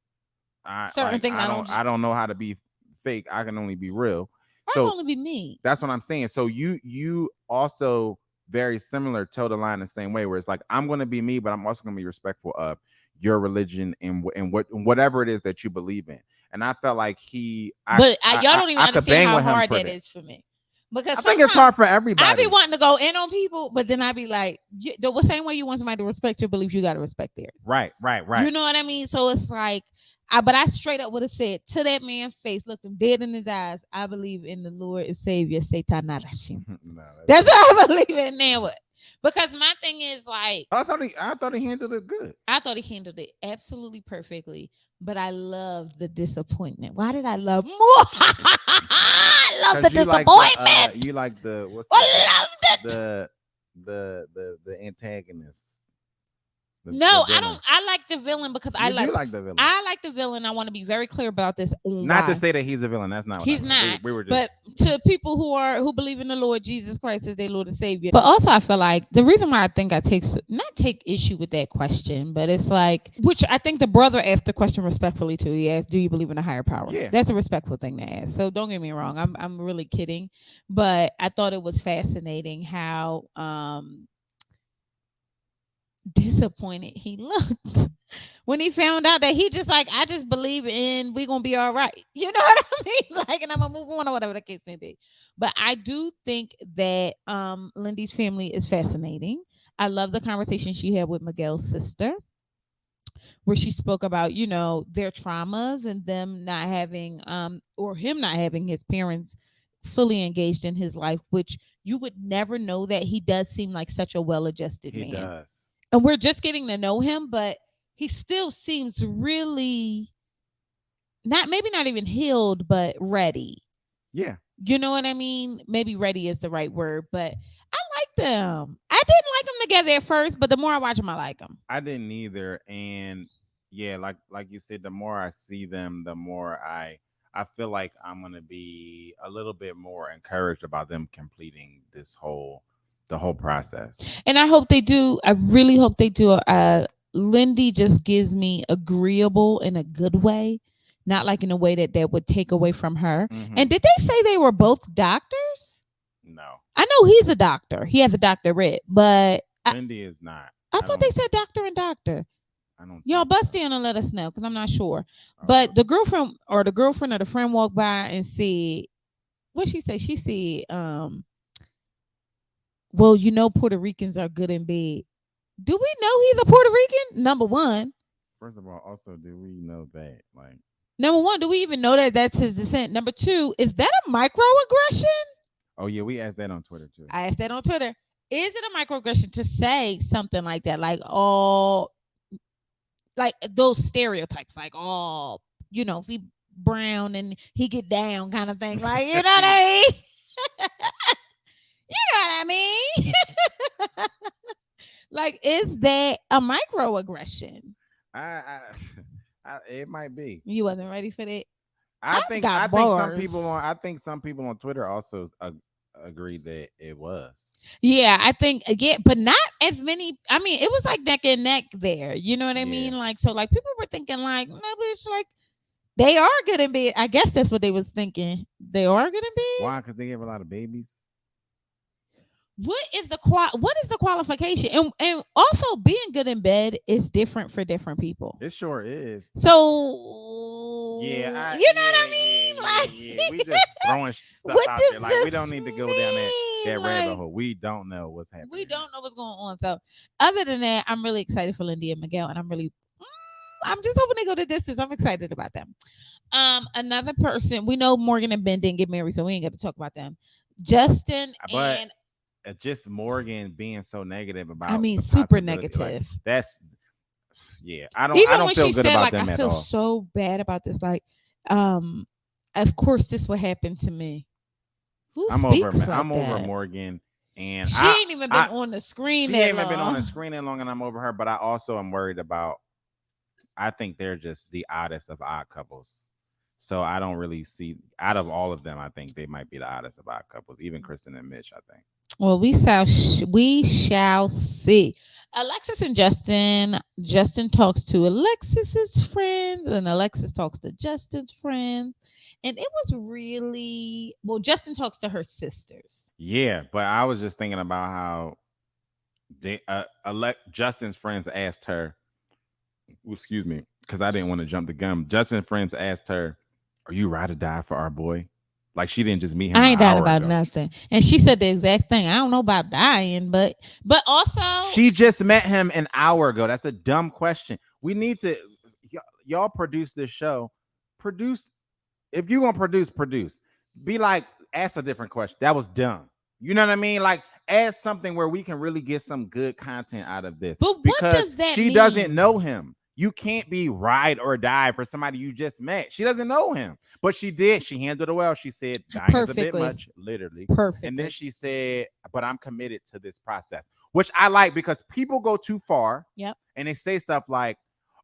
Certain things I don't. I don't know how to be fake. I can only be real. I can So only be me. that's what I'm saying. So you also very similar toe the line the same way where it's like I'm going to be me, but I'm also going to be respectful of your religion and whatever it is that you believe in. And I felt like But y'all don't even I could understand bang how with him hard for that that. is for me. Because I think it's sometimes hard for I be everybody. wanting to go in on people, but then I be like, the same way you want somebody to respect your beliefs, you got to respect theirs. Right. You know what I mean? So it's like, but I straight up would have said to that man's face, look him dead in his eyes, I believe in the Lord and Savior, Satan Narashim. No, That's what I believe in now. What? Because my thing is like, I thought he handled it good. I thought he handled it absolutely perfectly, but I love the disappointment. Why did I love more? I love the disappointment. You like the what's I loved it. the antagonist. No, the I don't. I like the villain because You do like the villain. I like the villain. I want to be very clear about this. Not why. to say that he's a villain. That's not what He's I meant. not. We were just. But to people who believe in the Lord Jesus Christ as their Lord and Savior. But also, I feel like the reason why I think I take issue with that question, but it's like, which I think the brother asked the question respectfully too. He asked, "Do you believe in a higher power?" Yeah. That's a respectful thing to ask. So don't get me wrong. I'm really kidding, but I thought it was fascinating how disappointed he looked when he found out that he just like, I just believe in we gonna be all right. You know what I mean? Like, and I'm gonna move on or whatever the case may be. But I do think that Lindy's family is fascinating. I love the conversation she had with Miguel's sister, where she spoke about, their traumas and them not having or him not having his parents fully engaged in his life, which you would never know that he does seem like such a well-adjusted He man. does. And we're just getting to know him, but he still seems really maybe not even healed, but ready. Yeah. You know what I mean? Maybe ready is the right word, but I like them. I didn't like them together at first, but the more I watch them, I like them. I didn't either, and yeah, like you said, the more I see them, the more I feel like I'm gonna be a little bit more encouraged about them completing the whole process. And I hope they do. I really hope they do Lindy just gives me agreeable in a good way, not like in a way that would take away from her. Mm-hmm. And did they say they were both doctors? No, I know he's a doctor. He has a doctorate, but Lindy is not. I I thought they don't. said doctor and doctor. I don't Y'all think bust so. in and let us know because I'm not sure. Okay. But the girlfriend or the friend walked by and said, what she say? She said, well, Puerto Ricans are good in bed. Do we know he's a Puerto Rican? Number one. First of all, also, do we know that? Like, Number one, do we even know that that's his descent? Number two, is that a microaggression? oh yeah, we asked that on Twitter too. I asked that on Twitter. Is it a microaggression to say something like that? Like, all, like those stereotypes, like, all, if he brown and he get down kind of thing. Like, you know what I mean? You know what I mean? Like, is that a microaggression? I, I, it might be. You wasn't ready for that. I I think. I got think some people bars. on. I think some people on Twitter also agreed that it was. Yeah, I think again, but not as many. I mean, it was like neck and neck there. You know what I Yeah. mean? Like, so, like, people were thinking like, no, but it's like they are good in bed. I guess that's what they was thinking. They are good in bed. Why? Because they have a lot of babies. What is the qualification? And also, being good in bed is different for different people. It sure is. So, Yeah, you know what yeah, I yeah, mean? yeah, yeah. We just throwing stuff What out there. does Like we this don't need to go down that mean? rabbit Like, hole. We don't know what's we happening. don't know what's going on. So, other than that, I'm really excited for Lindy and Miguel, and I'm just hoping they go the distance. I'm excited about them. Another person, we know Morgan and Ben didn't get married, so we ain't got to talk about them. Justin But and, just Morgan being so negative I about mean, the super possibility, like negative. that's yeah. I Even don't when feel she good said, about like, I them at feel all. so bad about this, like, um, of course this would happen to me. Who speaks like I'm over that? Morgan, and She ain't even been I on the screen she that ain't even been on the long. screen that long, and I'm over her. But I also am worried about. I think they're just the oddest of odd couples. So I don't really see out of all of them. I think they might be the oddest of odd couples. Even Kristen and Mitch, I think. Well, we shall see. Alexis and Justin. Justin talks to Alexis's friends, and Alexis talks to Justin's friends. And it was really well. Justin talks to her sisters. Yeah, but I was just thinking about how Justin's friends asked her. Excuse me, because I didn't want to jump the gun. Justin's friends asked her, "Are you ride or die for our boy?" Like she didn't just meet him I an ain't dying hour about ago. nothing. And she said the exact thing. I don't know about dying, but also, She just met him an hour ago. That's a dumb question. We need to y'all produce this show. Produce if you're gonna produce. Be like, ask a different question. That was dumb. You know what I mean? Like, ask something where we can really get some good content out of this but what because does that she doesn't mean? know him. You can't be ride or die for somebody you just met. She doesn't know him, but she did. She handled it well. She said, dying is a bit Perfectly. much, literally. And then Perfectly. she said, but I'm committed to this process, which I like because people go too far Yep. and they say stuff like,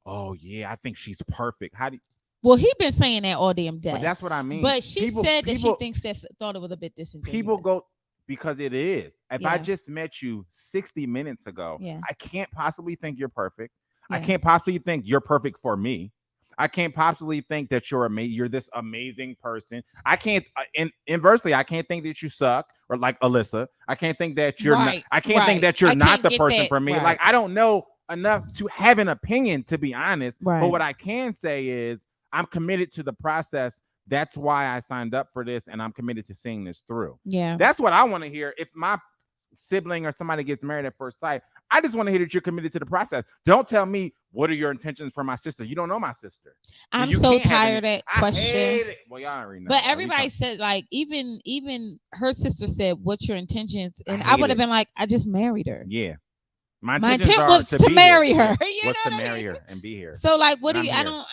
oh, yeah, I think she's perfect. How do you, Well, he been saying that all damn but day. that's what I mean. But she People, said that she people, thinks that thought it was a bit people disingenuous. go because it is. If I Yeah. just met you 60 minutes ago, Yeah. I can't possibly think you're perfect. I Yeah. can't possibly think you're perfect for me. I can't possibly think that you're this amazing person. I can't inversely, I can't think that you suck or like Alyssa. I can't think that you're not Right. I can't think Right. that you're I not can't the get person that. for me. Like Right. I don't know enough to have an opinion to be honest, but Right. what I can say is I'm committed to the process. That's why I signed up for this and I'm committed to seeing this through. Yeah. That's what I want to hear. If my sibling or somebody gets married at first sight, I just want to hear that you're committed to the process. Don't tell me what are your intentions for my sister. You don't know my sister. I'm You so can't have any. tired of that I question. hate it. Well, y'all already know. But Like we everybody talk. said, like, even her sister said, "What's your intentions?" I And I hate would have it. been like, "I just married her. Yeah, my My intentions intent are was to to be here. marry her." Yeah, You was know to what I marry mean? her and be here, So, like, what and do I'm you? here.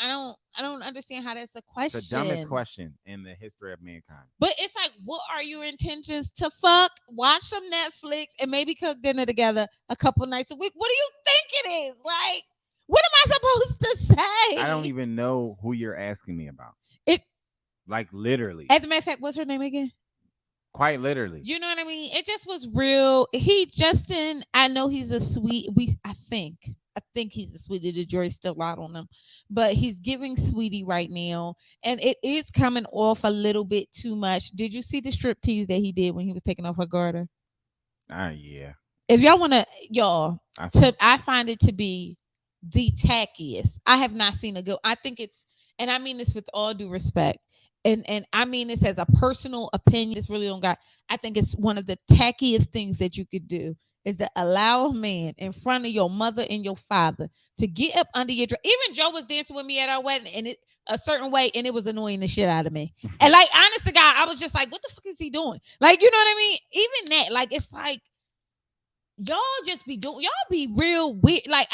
I don't understand how that's a It's the dumbest question. question in the history of mankind. But it's like, what are your intentions to fuck, watch some Netflix, and maybe cook dinner together a couple nights a week? What do you think it is? Like, what am I supposed to say? I don't even know who you're asking me about. It. Like literally, As a matter of fact, what's her name again? quite literally. You know what I mean? It just was real. Justin. I know he's a sweet. I I think he's the Sweetie. The jury's still out on him, but he's giving Sweetie right now, and it is coming off a little bit too much. Did you see the strip tease that he did when he was taking off her garter? Yeah. If y'all want to, y'all, I to saw. I find it to be the tackiest. I have not seen a good. I think it's, and I mean this with all due respect, and I mean this as a personal opinion. This really don't got. I think it's one of the tackiest things that you could do is to allow a man in front of your mother and your father to get up under your dress. Even Joe was dancing with me at our wedding, and it a certain way, and it was annoying the shit out of me. And like, honest to God, I was just like, "What the fuck is he doing?" Like, you know what I mean? Even that, like, it's like y'all just be doing y'all be real weird. Like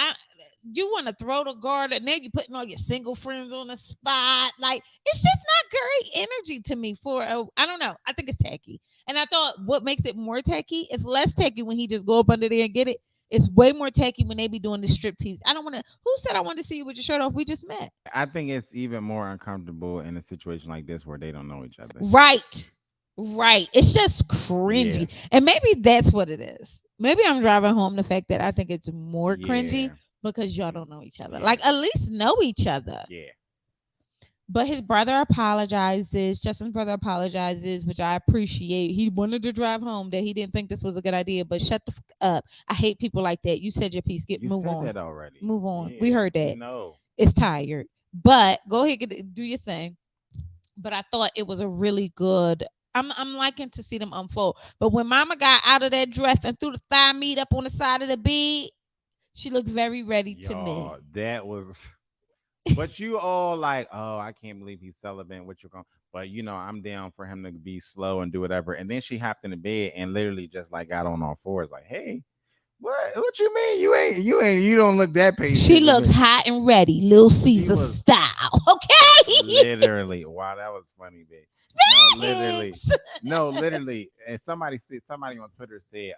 you want to throw the guard and then you putting all your single friends on the spot. Like it's just not great energy to me for I don't know. I think it's tacky. And I thought what makes it more tacky, it's less tacky when he just go up under there and get it. It's way more tacky when they be doing the strip tease. I don't want to. Who said I wanted to see you with your shirt off? We just met. I think it's even more uncomfortable in a situation like this where they don't know each other. Right. Right. It's just Yeah. cringy. And maybe that's what it is. Maybe I'm driving home the fact that I think it's more cringy Yeah. because y'all don't know each other. Yeah. Like, at least know each other. Yeah. But his brother apologizes. Justin's brother apologizes, which I appreciate. He wanted to drive home that he didn't think this was a good idea, but shut the fuck up. I hate people like that. You said your piece. Get You move said on. that already. Move on. We Yeah. heard We that. know. It's tired. But go ahead, do your thing. But I thought it was a really good. I'm liking to see them unfold. But when Mama got out of that dress and threw the thigh meat up on the side of the bed, she looked very ready to me. Y'all, that was. But you all like, oh, I can't believe he's celibate. What you're going? But I'm down for him to be slow and do whatever. And then she hopped in the bed and literally just like got on all fours, like, hey, what? What you mean? You don't look that She patient. looked hot and ready, Little She Caesar was style. Okay. literally. Wow, that was funny, babe. No, literally. Thanks. No, literally. And somebody on Twitter said,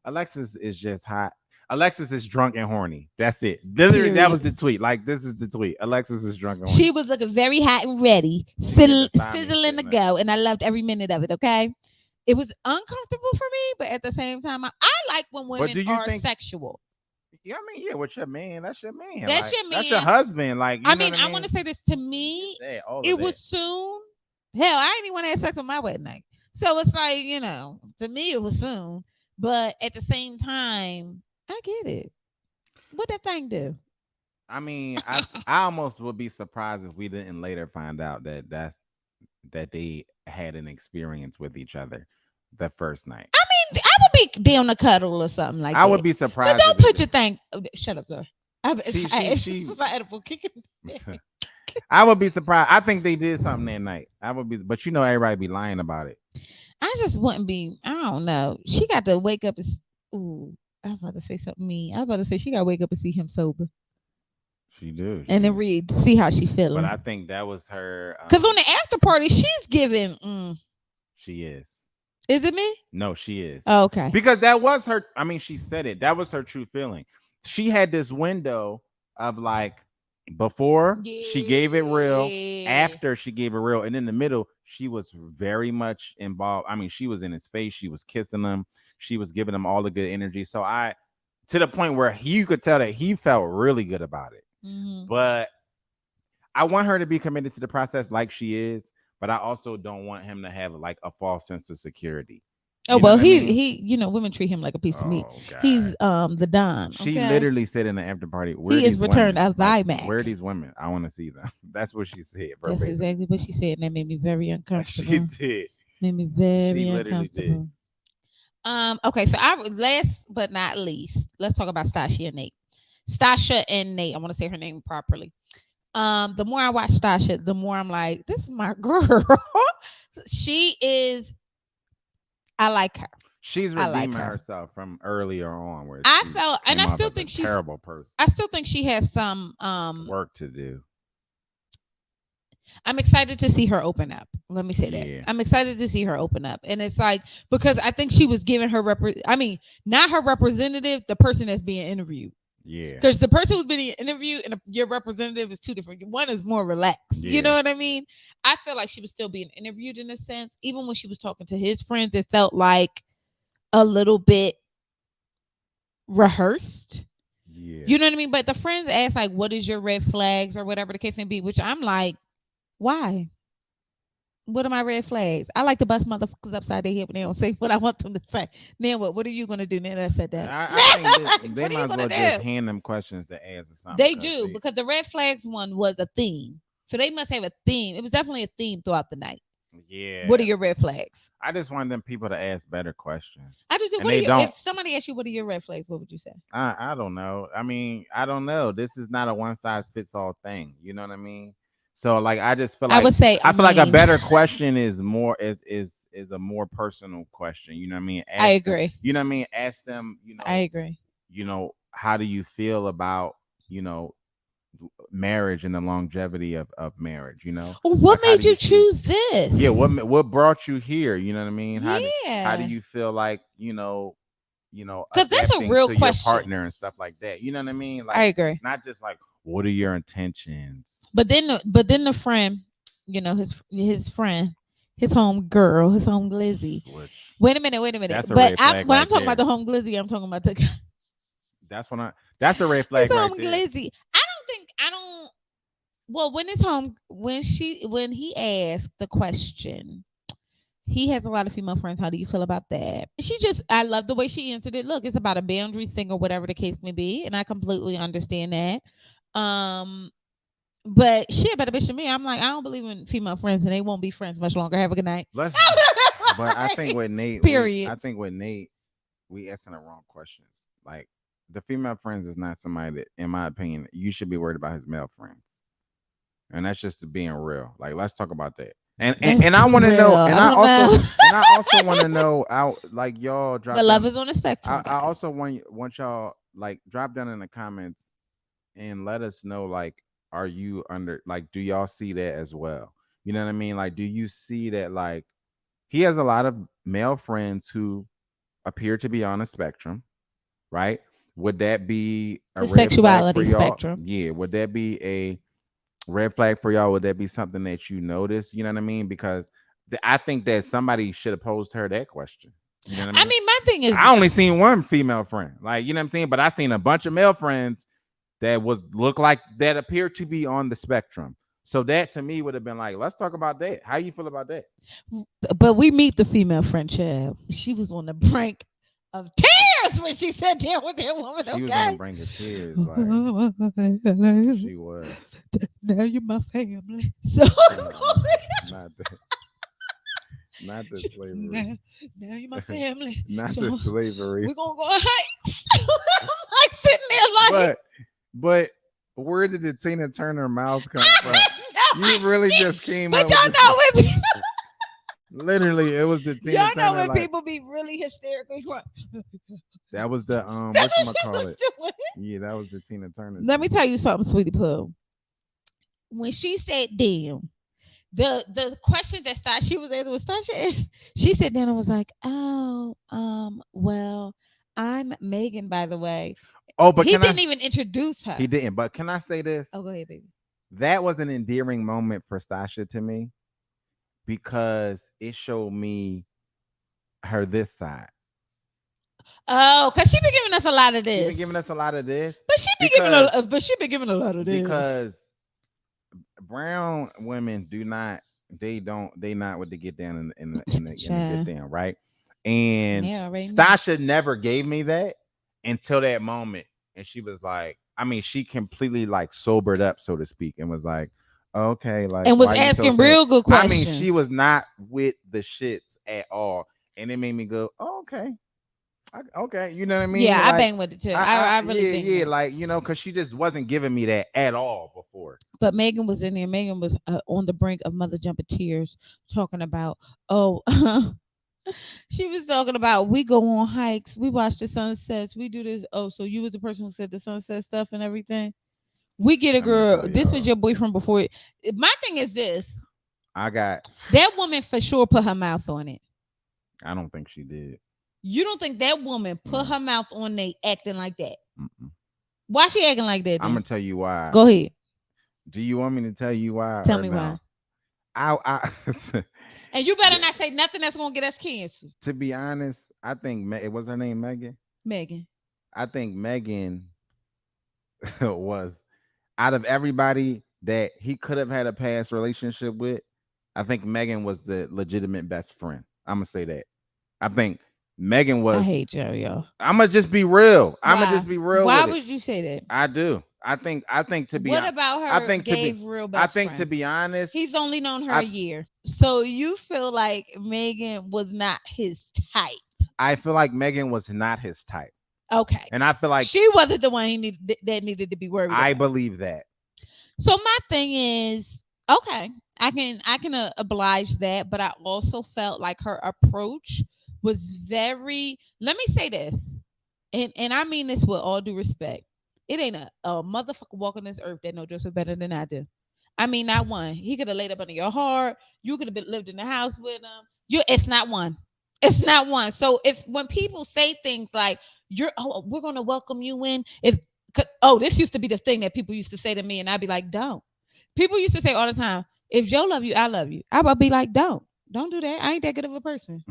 Alexis is just hot. Alexis is drunk and horny. That's it. Literally, that was Period. the tweet. Like, this is the tweet. Alexis is drunk and She horny. was looking very hot and ready, Yeah, the thigh meat sizzling to sitting there. go, and I loved every minute of it. Okay, it was uncomfortable for me, but at the same time, I like when But women do you are think? sexual. Yeah, I mean, yeah, with your man, that's your man. That's Like, your that's your man. husband. Like, I you know mean, what I I want mean? to say this to It's me. that, all of It that. was soon. Hell, I didn't even want to have sex on my wedding night. So it's like, to me it was soon. But at the same time, I get it. What that thing do? I mean, I almost would be surprised if we didn't later find out that they had an experience with each other the first night. I mean, I would be down to cuddle or something like I would that. be But surprised if don't it put did. your thing. Shut up, sir. She she she My edible kicking. I would be surprised. I think they did something that night. I would be, but everybody be lying about it. I just wouldn't be. I don't know. She got to wake up and. Ooh, I was about to say something mean. I was about to say she got to wake up and see him sober, She do. and then see how she But feeling. I think that was her. Cause on the after party, she's giving. She is. Is it me? No, she is. Oh, okay. Because that was her. I mean, she said it. That was her true feeling. She had this window of like before she gave it real, Yeah. after she gave it real, and in the middle, she was very much involved. I mean, she was in his face. She was kissing him. She was giving him all the good energy. So to the point where you could tell that he felt really good about it. Mm-hmm. But I want her to be committed to the process like she is, but I also don't want him to have like a false sense of security. Oh You know well, what I mean? he women treat him like a piece of meat. Oh He's God. the don. She Okay, literally said in the after party, "Where are he is these returned women? a Like, Vimac. where are these women? I want to see them." That's what she said That's verbatim. exactly what she said, and that made me very She uncomfortable. did. Made me She very literally did. uncomfortable. Okay, so I last but not least, let's talk about Stasha and Nate. Stasha and Nate. I want to say her name properly. The more I watch Stasha, the more I'm like, this is my girl. She is. I like her. She's I like redeeming her. herself from earlier on, where I she felt, and came off as a terrible person. I still think she has some. Work to do. I'm excited to see her open up. Let me say that. Yeah. I'm excited to see her open up. And it's like, because I think she was giving her, I mean, not her representative, the person that's being interviewed. Yeah. Because the person who's being interviewed and your representative is two different. One is more relaxed. You know Yeah. what I mean? I feel like she was still being interviewed in a sense. Even when she was talking to his friends, it felt like a little bit rehearsed. Yeah. You know what I mean? But the friends ask like, "What is your red flags?" or whatever the case may be. Which I'm like, why? What are my red flags? I like to bust motherfuckers upside their head when they don't say what I want them to say. Then what? What are you gonna do now that I said that? I think that they What are might you as gonna well just do? hand them questions to ask or something They because do they. because the red flags one was a theme, so they must have a theme. It was definitely a theme throughout the night. What are Yeah. your red flags? I just want them people to ask better questions, I just and what are they your don't. if somebody asked you what are your red flags, what would you say? I don't know. I mean, I don't know. This is not a one size fits all thing. You know what I mean? So like I just feel I like would say a I feel like a name. better question is more is a more personal question. You know what I mean? I Ask them, agree. you know what I mean? Ask them, I agree. how do you feel about, marriage and the longevity of marriage, Well, what Like how do made you you feel? choose Yeah, this? what brought you here? You know what I mean? How do Yeah, you feel like, because that's a adapting real to your question. partner and stuff like that. You know what I mean? I Like agree. not just like what are your intentions? But then the friend, his friend, his home girl, his home glizzy. Which Wait a minute, wait a minute. that's a But red flag when I'm right talking about there. the home glizzy, I'm talking about the guy. That's a red His flag right home there. glizzy. I don't. Well, when he asked the question, he has a lot of female friends. How do you feel about that? I love the way she answered it. Look, it's about a boundary thing or whatever the case may be, and I completely understand that. Um, but she a better bitch than me. I'm like, I don't believe in female friends, and they won't be friends much longer. Have a good night. Let's but Period. I think with Nate, we asking the wrong questions. Like the female friends is not somebody that, in my opinion, you should be worried about his male friends. And that's just being real. Like let's talk about that. And That's I too want to real. know, I don't know. and I also want to know out like y'all But drop love down. is on the spectrum, I also guys. want y'all like drop down in the comments and let us know like are you under like do y'all see that as well? You know what I mean? Like do you see that like he has a lot of male friends who appear to be on a spectrum, right? Would that be a The red flag for sexuality y'all? spectrum. Yeah. Would that be a red flag for y'all? Would that be something that you notice? You know what I mean? Because I think that somebody should have posed her that question. You know what I I mean? mean, my thing is, I only seen one female friend, like you know what I'm saying, but I seen a bunch of male friends that was look like that appeared to be on the spectrum. So that to me would have been like, let's talk about that. How you feel about that? but we meet the female friendship. She was on the brink of tears when she sat down with that woman. She was on the Okay. brink of tears, like she was. Now you're my family. So Not the not the slavery, now, now you're my family. not So the slavery. we're gonna go on hikes. I'm like sitting there like But but where did the Tina Turner mouth come from? You really just came but up y'all with know the when literally it was the Tina y'all know Turner when like people be really hysterically crying. that was the That's what she whatchamacallit. was doing. Yeah, that was the Tina Turner Let me joint. tell you something, sweetie poo. When she said damn, the questions that she was able to start, she sat down and was like, oh, well, I'm Megan, by the way. Oh, but He can didn't I even introduce her. he didn't, but can I say this? Oh, go ahead, baby. That was an endearing moment for Stasha to me because it showed me her this side. Oh, cause she been giving us a lot of She been this, giving us a lot of this a, because but she been giving a lot of this. because brown women do not they not what they get down in the get Child, down, right? And yeah, already know. Stasha never gave me that until that moment. And she was like, I mean, she completely like sobered up, so to speak, and was like, okay, like And was why you so asking sad? real good I mean, she questions. was not with the shits at all. And it made me go, oh, okay. Okay, you know what I Yeah, mean? I Like bang with it too. I really yeah, bang yeah, with it. like because she just wasn't giving me that at all before. But Megan was in there. Megan was on the brink of mother jumping tears, talking about, oh, she was talking about we go on hikes, we watch the sunsets, we do this. Oh, so you was the person who said the sunset stuff and everything. We get a Let me girl. tell This was y'all, your boyfriend before. My thing is this: I got. that woman for sure put her mouth on it. I don't think she did. You don't think that woman put No. her mouth on they acting like that? Mm-mm. Why she acting like that I'm gonna then? tell you why. Go ahead. Do you want me to tell you why Tell or me why. no? I And you better not say nothing that's gonna get us canceled. to be honest, I think it was her name Megan. Megan. I think Megan was out of everybody that he could have had a past relationship with, I think Megan was the legitimate best friend. I'm gonna say that. I think Megan I was. hate Joe, y'all. I'm gonna just be real. I'm gonna Why? just be real Why with it. would you say that? I do. I think. I think to be. What about I her think to be. gave real I best think to friend? be honest. He's only known her I a year. So you feel like Megan was not his type. I feel like Megan was not his type, Okay. and I feel like She wasn't the one he needed that needed to be worried I about. believe that. So my thing is, okay, I can oblige that, but I also felt like her approach was very. Let me say this, and I mean this with all due respect. It ain't a motherfucker walking this earth that know Joseph better than I do. I mean, not one. He could have laid up under your heart. You could have been lived in the house with him. It's not one. It's not one. So if when people say things like we're gonna welcome you in, if this used to be the thing that people used to say to me, and I'd be like, don't. People used to say all the time, if Joe love you, I love you. I would be like, don't do that. I ain't that good of a person.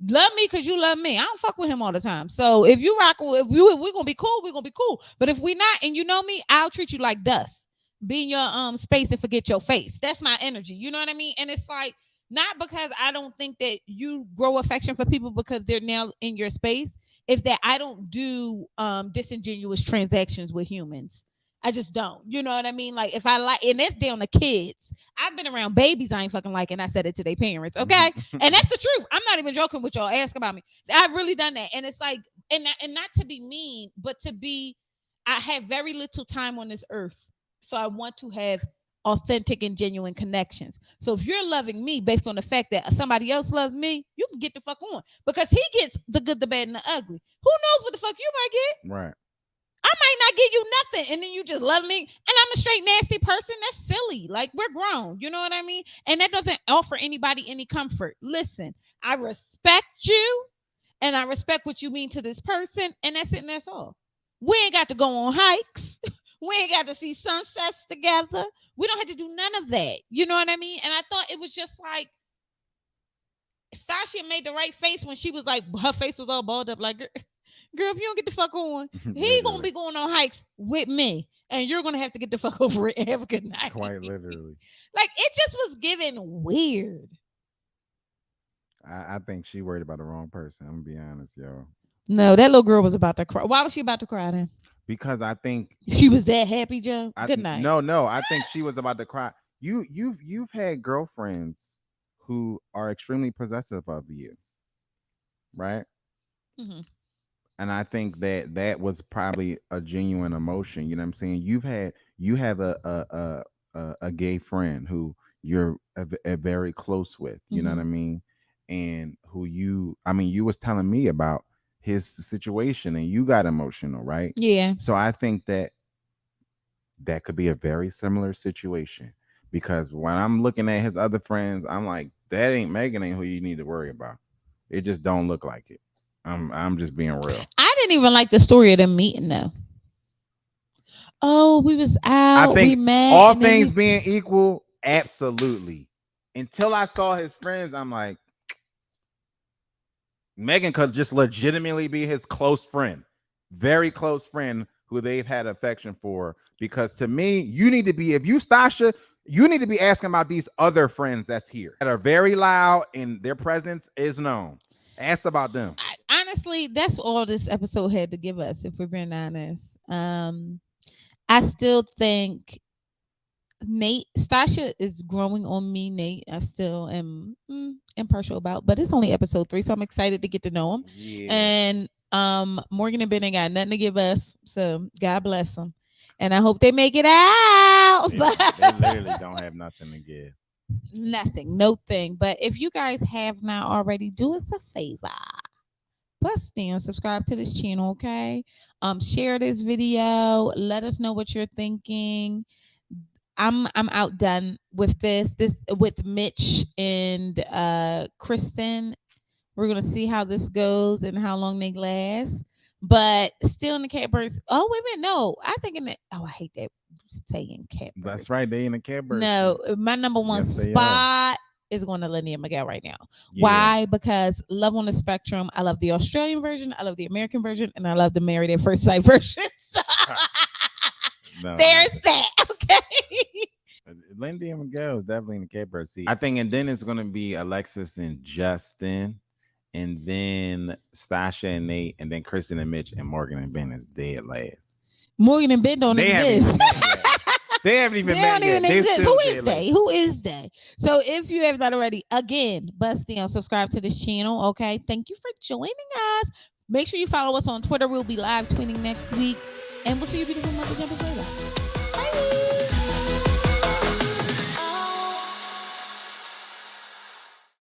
Love me because you love me. I don't fuck with him all the time. So if you rock with, if we're gonna be cool, we're gonna be cool. But if we not, and you know me, I'll treat you like dust. Be in your space and forget your face. That's my energy. You know what I mean? And it's like not because I don't think that you grow affection for people because they're now in your space. It's that I don't do disingenuous transactions with humans. I just don't. You know what I mean? Like if I like, and that's down to kids. I've been around babies I ain't fucking like, and I said it to their parents. Okay, and that's the truth. I'm not even joking with y'all. Ask about me. I've really done that, and it's like, and not to be mean, but to be. I have very little time on this earth, so I want to have authentic and genuine connections. So if you're loving me based on the fact that somebody else loves me, you can get the fuck on because he gets the good, the bad, and the ugly. Who knows what the fuck you might get? Right. I might not give you nothing, and then you just love me, and I'm a straight nasty person. That's silly. Like we're grown, you know what I mean? And that doesn't offer anybody any comfort. Listen, I respect you, and I respect what you mean to this person, and that's it, and that's all. We ain't got to go on hikes. We ain't got to see sunsets together. We don't have to do none of that. You know what I mean? And I thought it was just like Stasha made the right face when she was like, her face was all balled up, like, girl, if you don't get the fuck on, he gonna be going on hikes with me, and you're gonna have to get the fuck over it and have a good night. Quite literally. Like it just was giving weird. I think she worried about the wrong person. I'm gonna be honest, yo. No, that little girl was about to cry. Why was she about to cry then? Because I think She was that happy, Joe. Good night. no. I think she was about to cry. You've had girlfriends who are extremely possessive of you, right? Mm-hmm. And I think that that was probably a genuine emotion. You know what I'm saying? You have a gay friend who you're very close with. You know Mm-hmm. what I mean? And who I mean, you was telling me about his situation, and you got emotional, right? Yeah. So I think that that could be a very similar situation because when I'm looking at his other friends, I'm like, that ain't Megan ain't who you need to worry about. It just don't look like it. I'm just being real. I didn't even like the story of them meeting though. Oh, we was I out, we think met, all and then things we. being equal, absolutely. Until I saw his friends, I'm like, Megan could just legitimately be his close friend, very close friend who they've had affection for. Because to me, you need to be, if you Stasha, you need to be asking about these other friends that's here that are very loud and their presence is known. Ask about them. Honestly, that's all this episode had to give us. If we're being honest, I still think Nate Stasha is growing on me. Nate, I still am impartial about, but it's only episode 3, so I'm excited to get to know him. Yeah. And Morgan and Ben ain't got nothing to give us, so God bless them. And I hope they make it out. They literally don't have nothing to give. Nothing, no thing. But if you guys have not already, do us a favor. Plus, down, subscribe to this channel, okay? Share this video. Let us know what you're thinking. I'm outdone with this with Mitch and Krysten. We're gonna see how this goes and how long they last. But still in the catbirds. Oh wait a minute, no. I think in the I hate that saying catbird. That's right. They in the catbird. No, my number one Yes, they are. spot is going to Linnea Miguel right now. Yeah. Why? Because Love on the Spectrum. I love the Australian version. I love the American version, and I love the Married at First Sight version. No, There's that. Okay. Lindy and Miguel is definitely in the catbird seat. I think, and then it's gonna be Alexis and Justin, and then Stasha and Nate, and then Kristen and Mitch, and Morgan and Ben is dead last. Morgan and Ben don't They haven't exist. even met yet. They haven't They even don't met even yet. They exist. still Who is dead they? last. Who is they? So if you have not already, again, bust down, subscribe to this channel. Okay. Thank you for joining us. Make sure you follow us on Twitter. We'll be live tweeting next week. And we'll see you beautiful mother jumpers later.